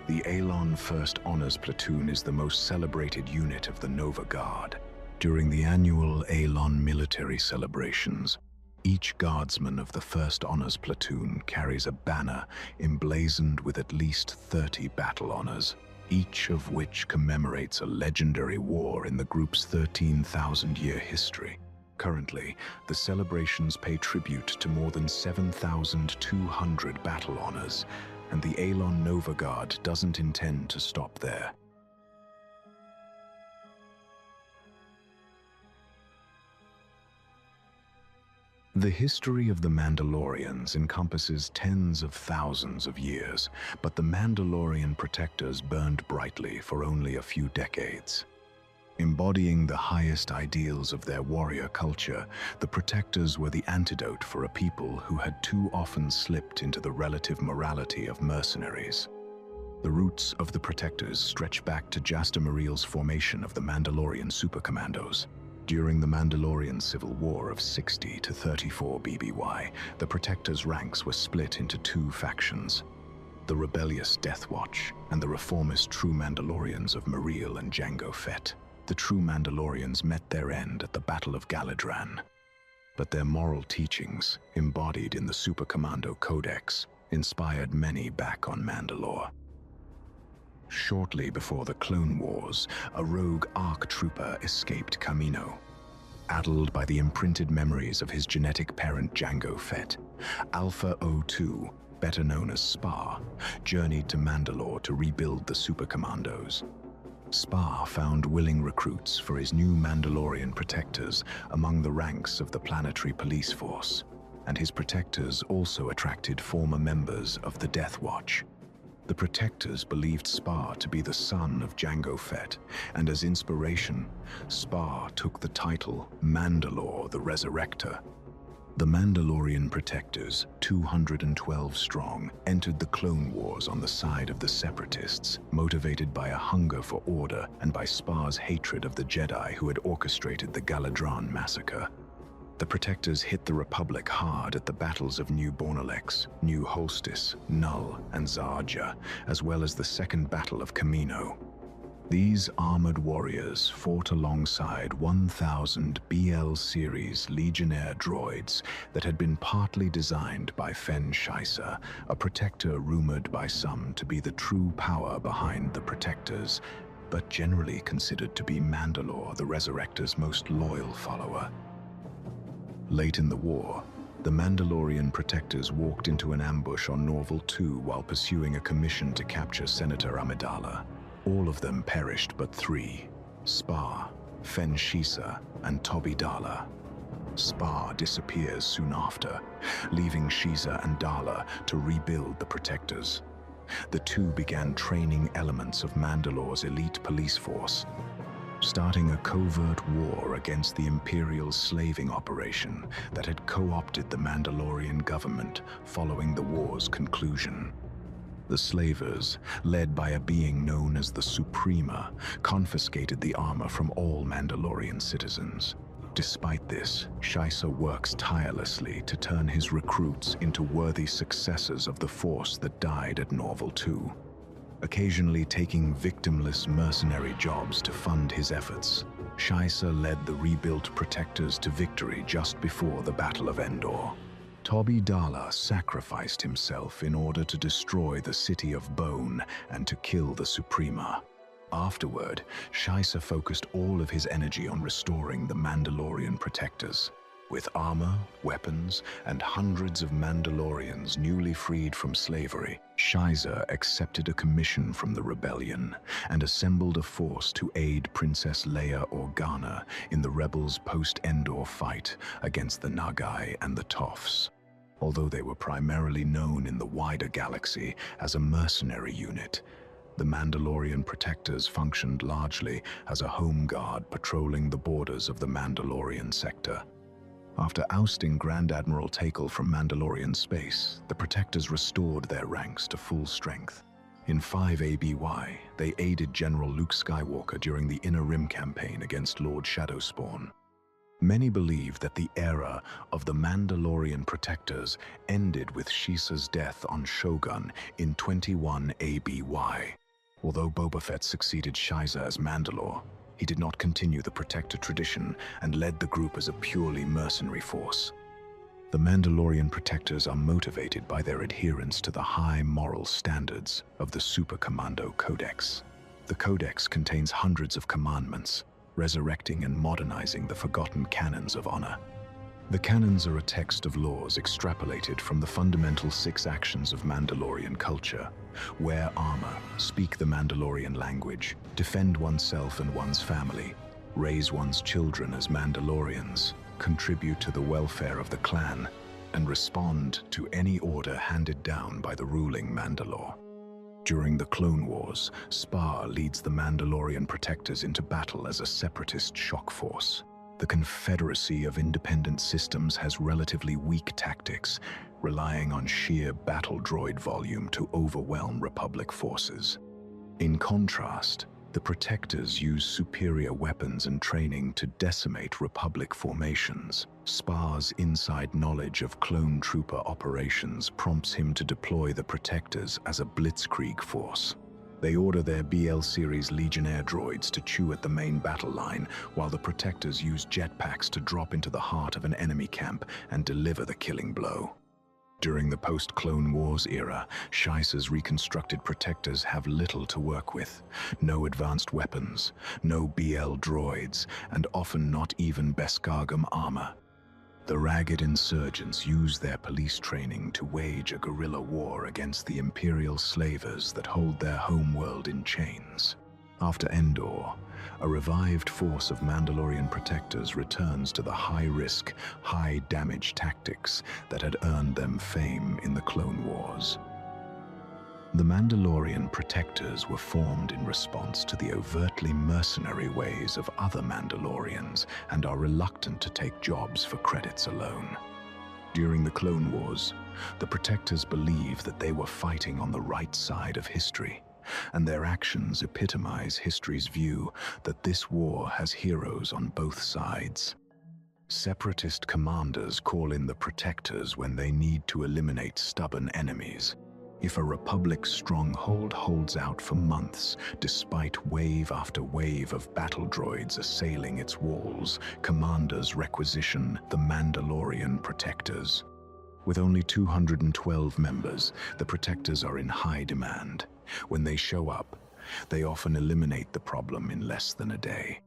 The Ailon 1st Honors Platoon is the most celebrated unit of the Nova Guard. During the annual Ailon military celebrations, each guardsman of the 1st Honors Platoon carries a banner emblazoned with at least 30 battle honors, each of which commemorates a legendary war in the group's 13,000-year history. Currently, the celebrations pay tribute to more than 7,200 battle honors, and the Ailon Nova Guard doesn't intend to stop there. The history of the Mandalorians encompasses tens of thousands of years, but the Mandalorian protectors burned brightly for only a few decades. Embodying the highest ideals of their warrior culture, the protectors were the antidote for a people who had too often slipped into the relative morality of mercenaries. The roots of the protectors stretch back to Jasta Mariel's formation of the Mandalorian Supercommandos. During the Mandalorian Civil War of 60 to 34 BBY, the Protectors' ranks were split into 2 factions: the rebellious Death Watch and the reformist True Mandalorians of Mariel and Jango Fett. The True Mandalorians met their end at the Battle of Galadran, but their moral teachings, embodied in the Super Commando Codex, inspired many back on Mandalore. Shortly before the Clone Wars, a rogue ARC trooper escaped Kamino. Addled by the imprinted memories of his genetic parent Jango Fett, Alpha 02, better known as Spar, journeyed to Mandalore to rebuild the Super Commandos. Spar found willing recruits for his new Mandalorian protectors among the ranks of the planetary police force, and his protectors also attracted former members of the Death Watch. The protectors believed Spar to be the son of Jango Fett, and as inspiration, Spar took the title Mandalore the Resurrector. The Mandalorian protectors, 212 strong, entered the Clone Wars on the side of the Separatists, motivated by a hunger for order and by Spar's hatred of the Jedi who had orchestrated the Galadran massacre. The protectors hit the Republic hard at the battles of New Bornalex, New Holstis, Null, and Zarja, as well as the Second Battle of Kamino. These armored warriors fought alongside 1,000 BL-series Legionnaire droids that had been partly designed by Fen Shaisa, a protector rumored by some to be the true power behind the protectors, but generally considered to be Mandalore the Resurrector's most loyal follower. Late in the war, the Mandalorian protectors walked into an ambush on Norval II while pursuing a commission to capture Senator Amidala. All of them perished but 3: Spar, Fen Shaisa, and Toby Dala. Spar disappears soon after, leaving Shaisa and Dala to rebuild the protectors. The two began training elements of Mandalore's elite police force, starting a covert war against the Imperial slaving operation that had co-opted the Mandalorian government following the war's conclusion. The slavers, led by a being known as the Suprema, confiscated the armor from all Mandalorian citizens. Despite this, Shaisa works tirelessly to turn his recruits into worthy successors of the force that died at Norval II, occasionally taking victimless mercenary jobs to fund his efforts. Shaisa led the rebuilt protectors to victory just before the Battle of Endor. Toby Dala sacrificed himself in order to destroy the City of Bone and to kill the Suprema. Afterward, Shaisa focused all of his energy on restoring the Mandalorian protectors. With armor, weapons, and hundreds of Mandalorians newly freed from slavery, Shaisa accepted a commission from the rebellion and assembled a force to aid Princess Leia Organa in the rebels' post-Endor fight against the Nagai and the Toffs. Although they were primarily known in the wider galaxy as a mercenary unit, the Mandalorian Protectors functioned largely as a home guard patrolling the borders of the Mandalorian sector. After ousting Grand Admiral Takel from Mandalorian space, the Protectors restored their ranks to full strength. In 5 ABY, they aided General Luke Skywalker during the Inner Rim campaign against Lord Shadowspawn. Many believe that the era of the Mandalorian Protectors ended with Shisa's death on Shogun in 21 ABY. Although Boba Fett succeeded Shiza as Mandalore, he did not continue the Protector tradition and led the group as a purely mercenary force. The Mandalorian Protectors are motivated by their adherence to the high moral standards of the Super Commando Codex. The Codex contains hundreds of commandments, resurrecting and modernizing the forgotten canons of honor. The canons are a text of laws extrapolated from the fundamental 6 actions of Mandalorian culture: wear armor, speak the Mandalorian language, defend oneself and one's family, raise one's children as Mandalorians, contribute to the welfare of the clan, and respond to any order handed down by the ruling Mandalore. During the Clone Wars, Spar leads the Mandalorian Protectors into battle as a separatist shock force. The Confederacy of Independent Systems has relatively weak tactics, relying on sheer battle droid volume to overwhelm Republic forces. In contrast, the Protectors use superior weapons and training to decimate Republic formations. Spar's inside knowledge of clone trooper operations prompts him to deploy the Protectors as a blitzkrieg force. They order their BL series Legionnaire droids to chew at the main battle line, while the Protectors use jetpacks to drop into the heart of an enemy camp and deliver the killing blow. During the post-Clone Wars era, Shisa's reconstructed Protectors have little to work with. No advanced weapons, no BL droids, and often not even Beskagum armor. The ragged insurgents use their police training to wage a guerrilla war against the Imperial slavers that hold their homeworld in chains. After Endor, a revived force of Mandalorian Protectors returns to the high-risk, high-damage tactics that had earned them fame in the Clone Wars. The Mandalorian Protectors were formed in response to the overtly mercenary ways of other Mandalorians and are reluctant to take jobs for credits alone. During the Clone Wars, the Protectors believed that they were fighting on the right side of history, and their actions epitomize history's view that this war has heroes on both sides. Separatist commanders call in the Protectors when they need to eliminate stubborn enemies. If a Republic stronghold holds out for months, despite wave after wave of battle droids assailing its walls, commanders requisition the Mandalorian Protectors. With only 212 members, the Protectors are in high demand. When they show up, they often eliminate the problem in less than a day.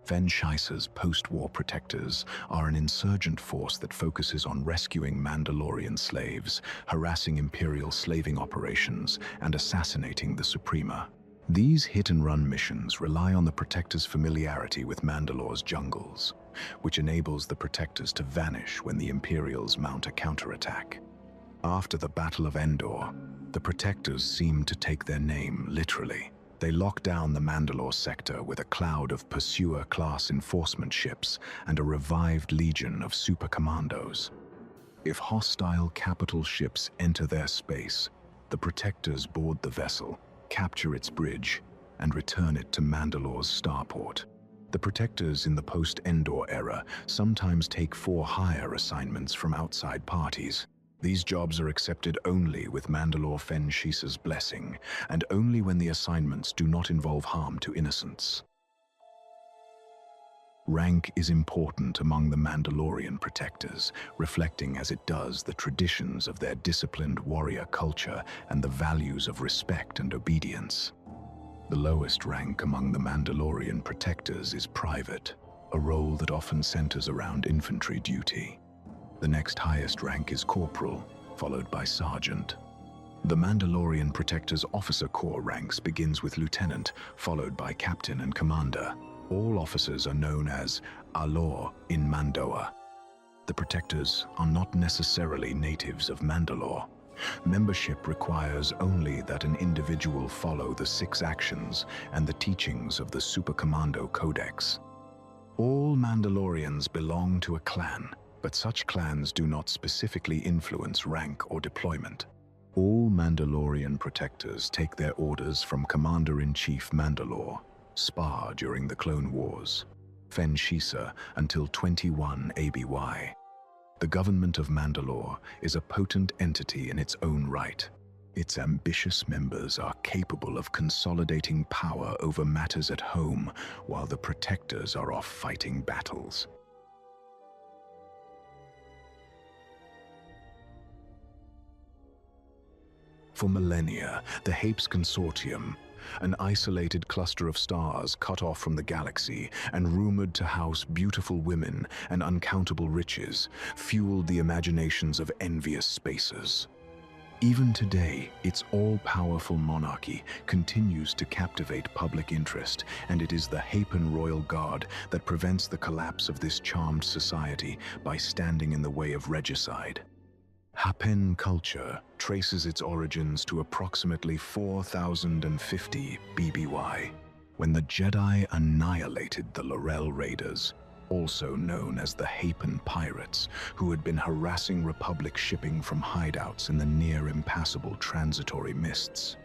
Fen Shisa's post-war Protectors are an insurgent force that focuses on rescuing Mandalorian slaves, harassing Imperial slaving operations, and assassinating the Suprema. These hit-and-run missions rely on the Protectors' familiarity with Mandalore's jungles, which enables the Protectors to vanish when the Imperials mount a counterattack. After the Battle of Endor, the Protectors seem to take their name literally. They lock down the Mandalore sector with a cloud of Pursuer-class enforcement ships and a revived legion of super commandos. If hostile capital ships enter their space, the Protectors board the vessel, capture its bridge, and return it to Mandalore's starport. The Protectors in the post-Endor era sometimes take for-hire assignments from outside parties. These jobs are accepted only with Mandalore Fen Shisa's blessing, and only when the assignments do not involve harm to innocents. Rank is important among the Mandalorian Protectors, reflecting as it does the traditions of their disciplined warrior culture and the values of respect and obedience. The lowest rank among the Mandalorian Protectors is Private, a role that often centers around infantry duty. The next highest rank is Corporal, followed by Sergeant. The Mandalorian Protectors' Officer Corps ranks begins with Lieutenant, followed by Captain and Commander. All officers are known as Alor in Mandoa. The The Protectors are not necessarily natives of Mandalore. Membership requires only that an individual follow the 6 actions and the teachings of the Super Commando Codex. All Mandalorians belong to a clan, but such clans do not specifically influence rank or deployment. All Mandalorian Protectors take their orders from Commander-in-Chief Mandalore, Spar during the Clone Wars, Fen Shisa until 21 ABY. The government of Mandalore is a potent entity in its own right. Its ambitious members are capable of consolidating power over matters at home, while the Protectors are off fighting battles. For millennia, the Hapes Consortium, an isolated cluster of stars cut off from the galaxy and rumored to house beautiful women and uncountable riches, fueled the imaginations of envious spacers. Even today, its all-powerful monarchy continues to captivate public interest, and it is the Hapan Royal Guard that prevents the collapse of this charmed society by standing in the way of regicide. Hapan culture traces its origins to approximately 4050 BBY, when the Jedi annihilated the Laurel Raiders, also known as the Hapan Pirates, who had been harassing Republic shipping from hideouts in the near-impassable transitory mists.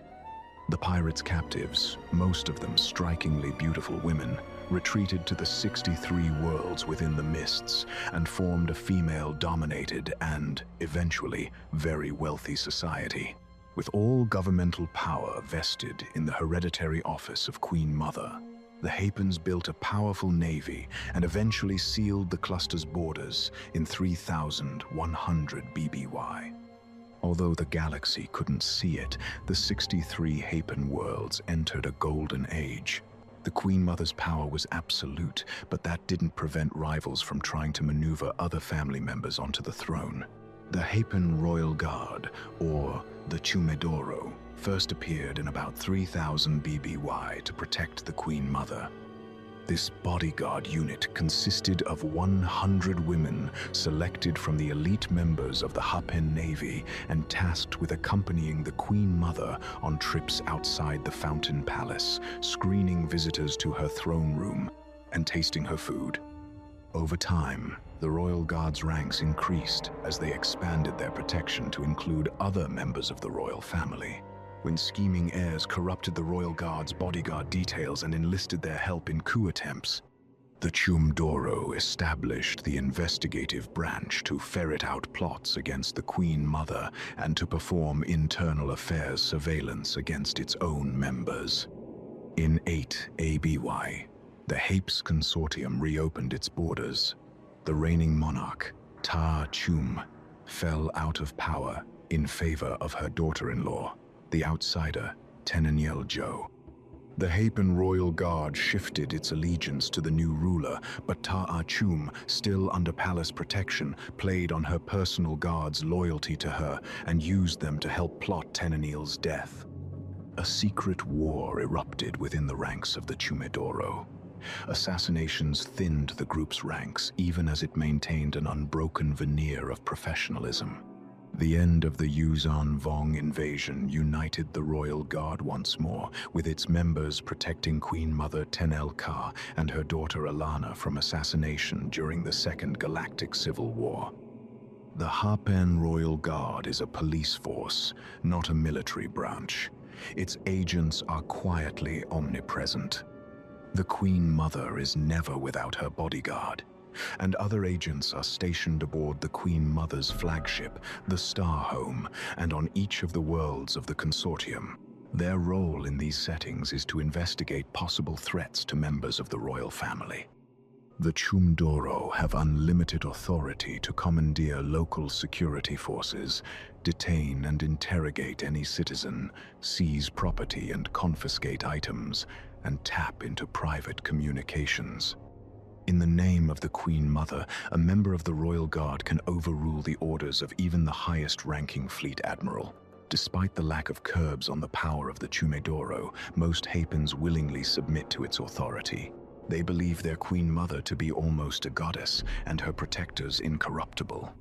The pirates' captives, most of them strikingly beautiful women, retreated to the 63 worlds within the mists and formed a female-dominated and, eventually, very wealthy society, with all governmental power vested in the hereditary office of Queen Mother. The Hapans built a powerful navy and eventually sealed the cluster's borders in 3100 BBY. Although the galaxy couldn't see it, the 63 Hapan worlds entered a golden age. The Queen Mother's power was absolute, but that didn't prevent rivals from trying to maneuver other family members onto the throne. The Hapan Royal Guard, or the Chumedoro, first appeared in about 3000 BBY to protect the Queen Mother. This bodyguard unit consisted of 100 women selected from the elite members of the Hapan Navy and tasked with accompanying the Queen Mother on trips outside the Fountain Palace, screening visitors to her throne room, and tasting her food. Over time, the Royal Guard's ranks increased as they expanded their protection to include other members of the royal family. When scheming heirs corrupted the Royal Guard's bodyguard details and enlisted their help in coup attempts, the Chumedoro established the investigative branch to ferret out plots against the Queen Mother and to perform internal affairs surveillance against its own members. In 8 ABY, the Hapes Consortium reopened its borders. The reigning monarch, Ta Chum, fell out of power in favor of her daughter-in-law, the outsider, Teneniel Jo. The Hapan Royal Guard shifted its allegiance to the new ruler, but Ta Chum, still under palace protection, played on her personal guard's loyalty to her and used them to help plot Teneniel's death. A secret war erupted within the ranks of the Chumedoro. Assassinations thinned the group's ranks, even as it maintained an unbroken veneer of professionalism. The end of the Yuzan Vong invasion united the Royal Guard once more, with its members protecting Queen Mother Tenel Ka and her daughter Alana from assassination during the Second Galactic Civil War. The Hapan Royal Guard is a police force, not a military branch. Its agents are quietly omnipresent. The Queen Mother is never without her bodyguard, and other agents are stationed aboard the Queen Mother's flagship, the Starhome, and on each of the worlds of the consortium. Their role in these settings is to investigate possible threats to members of the royal family. The Chumedoro have unlimited authority to commandeer local security forces, detain and interrogate any citizen, seize property and confiscate items, and tap into private communications. In the name of the Queen Mother, a member of the Royal Guard can overrule the orders of even the highest-ranking fleet admiral. Despite the lack of curbs on the power of the Chumedoro, most Hapans willingly submit to its authority. They believe their Queen Mother to be almost a goddess and her protectors incorruptible.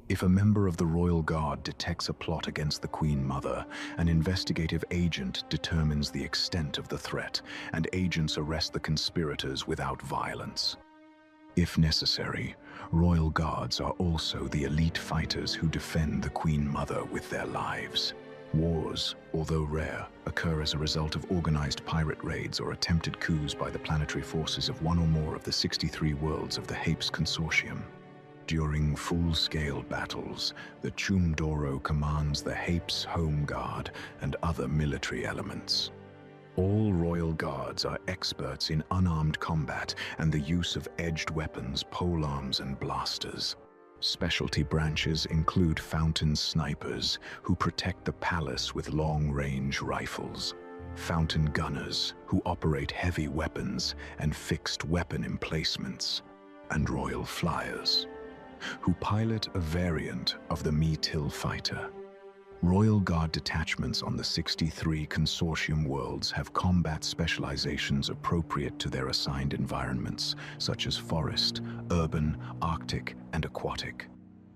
If a member of the Royal Guard detects a plot against the Queen Mother, an investigative agent determines the extent of the threat, and agents arrest the conspirators without violence. If necessary, Royal Guards are also the elite fighters who defend the Queen Mother with their lives. Wars, although rare, occur as a result of organized pirate raids or attempted coups by the planetary forces of one or more of the 63 worlds of the Hapes Consortium. During full-scale battles, the Chumdoro commands the Hapes Home Guard and other military elements. All Royal Guards are experts in unarmed combat and the use of edged weapons, polearms, and blasters. Specialty branches include fountain snipers, who protect the palace with long-range rifles, fountain gunners, who operate heavy weapons and fixed weapon emplacements, and royal flyers, who pilot a variant of the Metil fighter. Royal Guard detachments on the 63 consortium worlds have combat specializations appropriate to their assigned environments, such as forest, urban, arctic, and aquatic.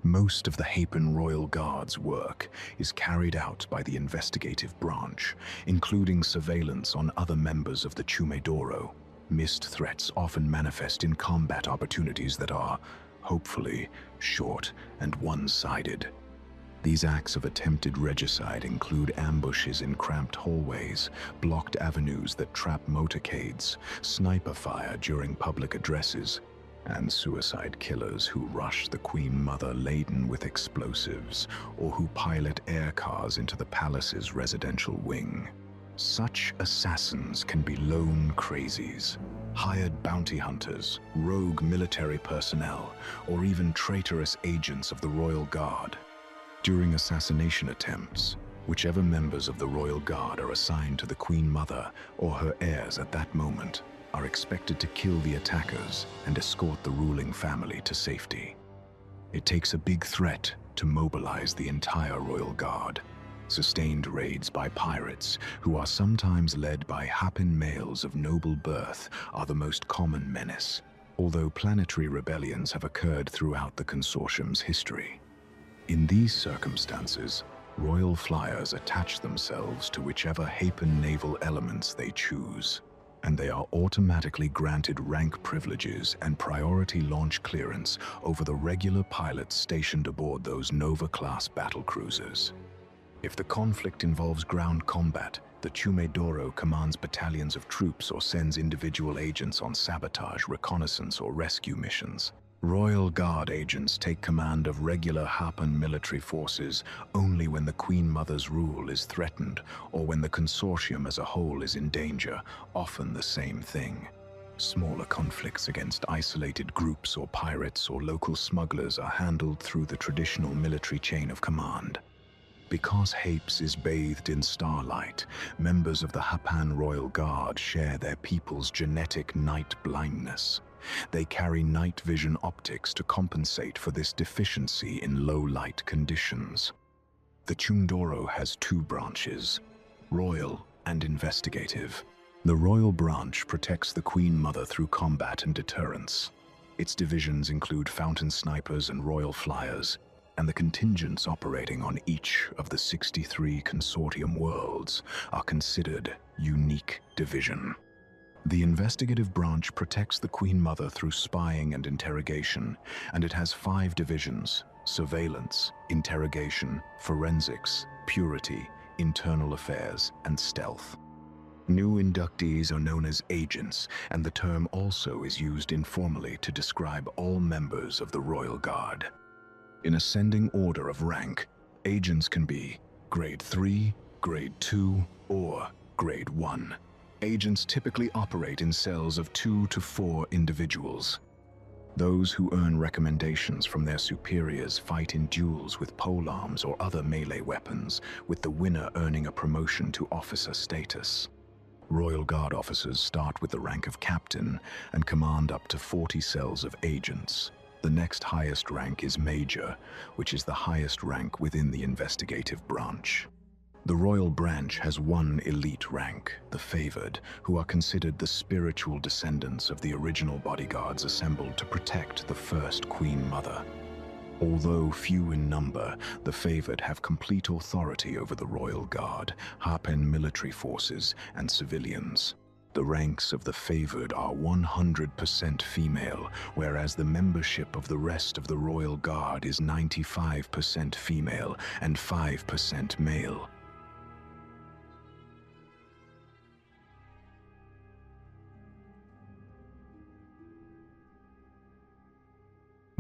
Most of the Hapan Royal Guard's work is carried out by the investigative branch, including surveillance on other members of the Chumedoro. Missed threats often manifest in combat opportunities that are, hopefully, short and one-sided. These acts of attempted regicide include ambushes in cramped hallways, blocked avenues that trap motorcades, sniper fire during public addresses, and suicide killers who rush the Queen Mother laden with explosives or who pilot air cars into the palace's residential wing. Such assassins can be lone crazies, hired bounty hunters, rogue military personnel, or even traitorous agents of the Royal Guard. During assassination attempts, whichever members of the Royal Guard are assigned to the Queen Mother or her heirs at that moment are expected to kill the attackers and escort the ruling family to safety. It takes a big threat to mobilize the entire Royal Guard. Sustained raids by pirates, who are sometimes led by Hapan males of noble birth, are the most common menace, although planetary rebellions have occurred throughout the consortium's history. In these circumstances, royal flyers attach themselves to whichever Hapan naval elements they choose, and they are automatically granted rank privileges and priority launch clearance over the regular pilots stationed aboard those Nova-class battlecruisers. If the conflict involves ground combat, the Chumedoro commands battalions of troops or sends individual agents on sabotage, reconnaissance, or rescue missions. Royal Guard agents take command of regular Hapan military forces only when the Queen Mother's rule is threatened or when the consortium as a whole is in danger, often the same thing. Smaller conflicts against isolated groups or pirates or local smugglers are handled through the traditional military chain of command. Because Hapes is bathed in starlight, members of the Hapan Royal Guard share their people's genetic night blindness. They carry night vision optics to compensate for this deficiency in low-light conditions. The Chumdoro has two branches, Royal and Investigative. The Royal branch protects the Queen Mother through combat and deterrence. Its divisions include fountain snipers and royal flyers, and the contingents operating on each of the 63 consortium worlds are considered unique division. The investigative branch protects the Queen Mother through spying and interrogation, and it has 5 divisions: surveillance, interrogation, forensics, purity, internal affairs, and stealth. New inductees are known as agents, and the term also is used informally to describe all members of the Royal Guard. In ascending order of rank, agents can be Grade 3, Grade 2, or Grade 1. Agents typically operate in cells of 2 to 4 individuals. Those who earn recommendations from their superiors fight in duels with polearms or other melee weapons, with the winner earning a promotion to officer status. Royal Guard officers start with the rank of captain and command up to 40 cells of agents. The next highest rank is Major, which is the highest rank within the investigative branch. The royal branch has one elite rank, the favored, who are considered the spiritual descendants of the original bodyguards assembled to protect the first Queen Mother. Although few in number, the favored have complete authority over the royal guard, Hapan military forces, and civilians. The ranks of the favored are 100% female, whereas the membership of the rest of the royal guard is 95% female and 5% male.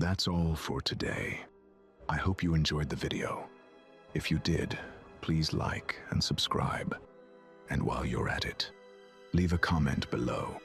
That's all for today. I hope you enjoyed the video. If you did, please like and subscribe. And while you're at it, leave a comment below.